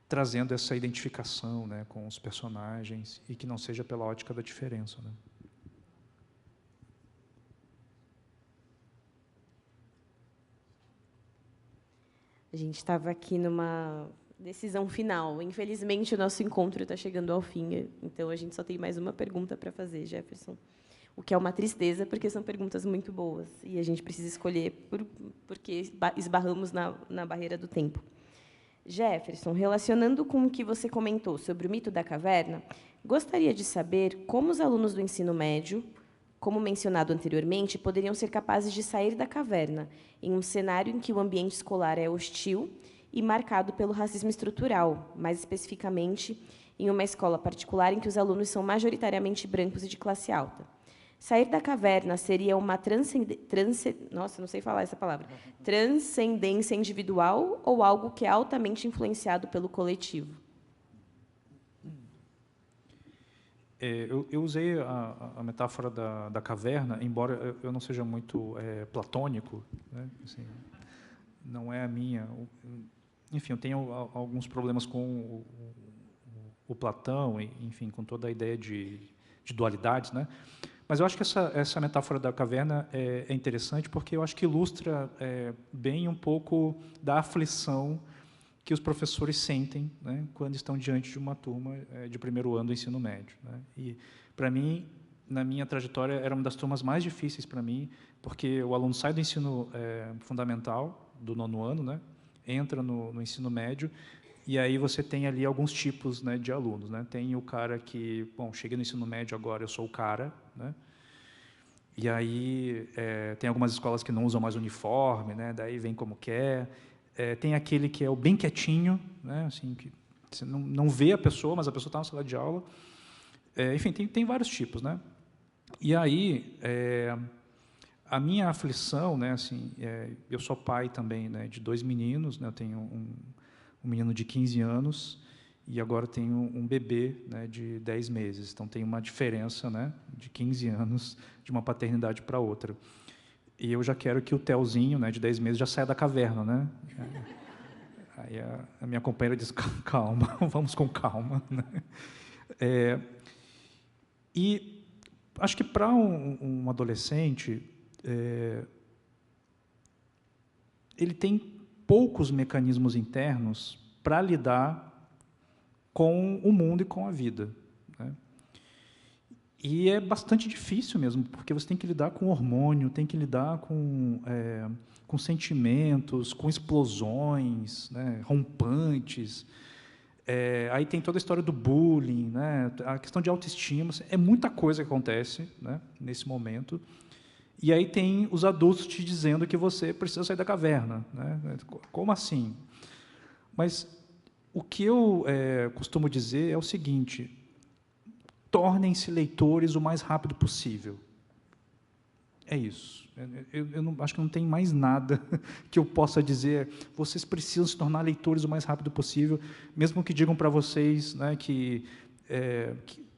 Trazendo essa identificação, né, com os personagens, e que não seja pela ótica da diferença, né? A gente estava aqui numa decisão final. Infelizmente, o nosso encontro está chegando ao fim, então a gente só tem mais uma pergunta para fazer, Jefferson. O que é uma tristeza, porque são perguntas muito boas e a gente precisa escolher porque esbarramos na barreira do tempo. Jefferson, relacionando com o que você comentou sobre o mito da caverna, gostaria de saber como os alunos do ensino médio, como mencionado anteriormente, poderiam ser capazes de sair da caverna em um cenário em que o ambiente escolar é hostil e marcado pelo racismo estrutural, mais especificamente em uma escola particular em que os alunos são majoritariamente brancos e de classe alta. Sair da caverna seria uma nossa, não sei falar essa palavra, transcendência individual ou algo que é altamente influenciado pelo coletivo? Eu usei a metáfora da caverna, embora eu não seja muito platônico, né? Assim, não é a minha. Enfim, eu tenho alguns problemas com o Platão, enfim, com toda a ideia de dualidades, né? Mas eu acho que essa metáfora da caverna é interessante, porque eu acho que ilustra bem um pouco da aflição que os professores sentem, né, quando estão diante de uma turma de primeiro ano do ensino médio, né? E, para mim, na minha trajetória, era uma das turmas mais difíceis para mim, porque o aluno sai do ensino fundamental, do 9º ano, né, entra no ensino médio, e aí você tem ali alguns tipos, né, de alunos, né? Tem o cara que, bom, cheguei no ensino médio agora, eu sou o cara, né? E aí tem algumas escolas que não usam mais uniforme, né? Daí vem como quer. Tem aquele que é o bem quietinho, né? Assim, que você não vê a pessoa, mas a pessoa está na sala de aula. Enfim, tem vários tipos, né? E aí a minha aflição, né? Assim, eu sou pai também, né, de 2 meninos, né? Eu tenho um menino de 15 anos e agora tenho um bebê, né, de 10 meses. Então tem uma diferença, né, de 15 anos de uma paternidade para outra. E eu já quero que o Telzinho, né, de 10 meses, já saia da caverna, né? Aí a minha companheira diz, calma, vamos com calma, né? E acho que para um adolescente, ele tem poucos mecanismos internos para lidar com o mundo e com a vida, né? E é bastante difícil mesmo, porque você tem que lidar com hormônio, tem que lidar com sentimentos, com explosões, né, rompantes. Aí tem toda a história do bullying, né, a questão de autoestima. É muita coisa que acontece, né, nesse momento. E aí tem os adultos te dizendo que você precisa sair da caverna, né? Como assim? Mas o que eu costumo dizer é o seguinte: tornem-se leitores o mais rápido possível. É isso. Eu não, acho que não tem mais nada que eu possa dizer. Vocês precisam se tornar leitores o mais rápido possível, mesmo que digam para vocês, né, que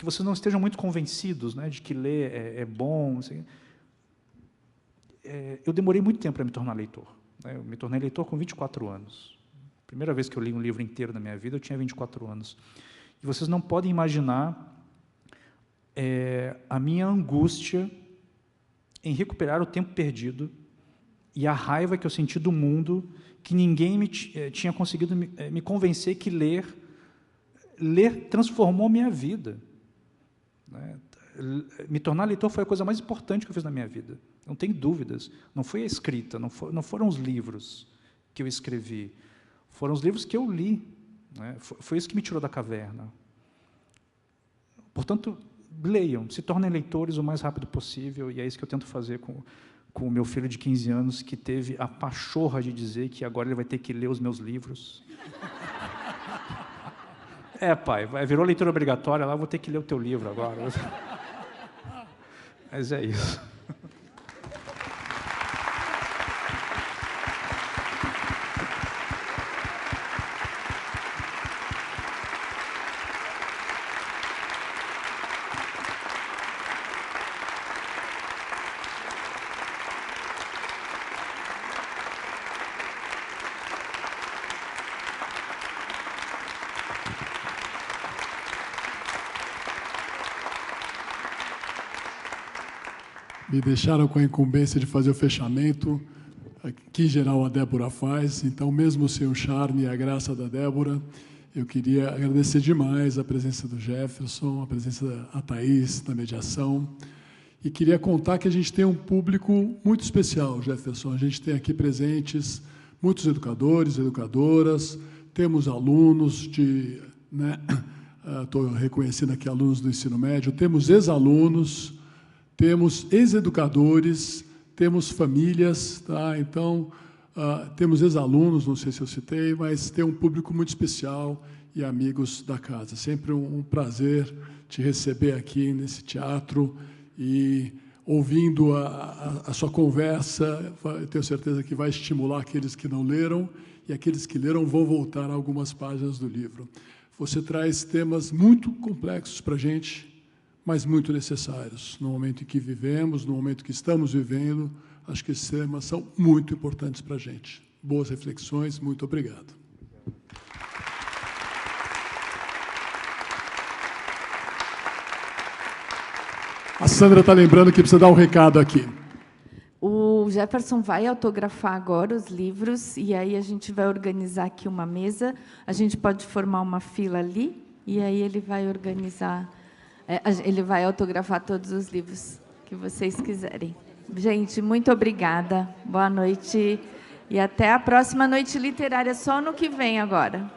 vocês não estejam muito convencidos, né, de que ler é bom. Assim. Eu demorei muito tempo para me tornar leitor, né? Eu me tornei leitor com 24 anos. A primeira vez que eu li um livro inteiro na minha vida, eu tinha 24 anos. E vocês não podem imaginar a minha angústia em recuperar o tempo perdido e a raiva que eu senti do mundo, que ninguém tinha conseguido me convencer que ler transformou minha vida, né? Me tornar leitor foi a coisa mais importante que eu fiz na minha vida, não tem dúvidas. Não foi a escrita, não foram os livros que eu escrevi, foram os livros que eu li, né? Foi isso que me tirou da caverna. Portanto, leiam, se tornem leitores o mais rápido possível, e é isso que eu tento fazer com o meu filho de 15 anos, que teve a pachorra de dizer que agora ele vai ter que ler os meus livros. Pai, virou leitura obrigatória, lá eu vou ter que ler o teu livro agora. Mas é isso. Me deixaram com a incumbência de fazer o fechamento, que em geral a Débora faz, então, mesmo sem o charme e a graça da Débora, eu queria agradecer demais a presença do Jefferson, a presença da Thaís na mediação, e queria contar que a gente tem um público muito especial, Jefferson. A gente tem aqui presentes muitos educadores, educadoras, temos alunos estou reconhecendo aqui alunos do ensino médio, temos ex-alunos, temos ex-educadores, temos famílias, tá? Então, temos ex-alunos, não sei se eu citei, mas tem um público muito especial e amigos da casa. Sempre um prazer te receber aqui nesse teatro e ouvindo a sua conversa, eu tenho certeza que vai estimular aqueles que não leram e aqueles que leram vão voltar a algumas páginas do livro. Você traz temas muito complexos para a gente, mas muito necessários. No momento em que vivemos, no momento que estamos vivendo, acho que esses temas são muito importantes para a gente. Boas reflexões, muito obrigado. A Sandra está lembrando que precisa dar um recado aqui. O Jefferson vai autografar agora os livros, e aí a gente vai organizar aqui uma mesa. A gente pode formar uma fila ali, e aí ele vai organizar, ele vai autografar todos os livros que vocês quiserem. Gente, muito obrigada. Boa noite e até a próxima noite literária, só no que vem agora.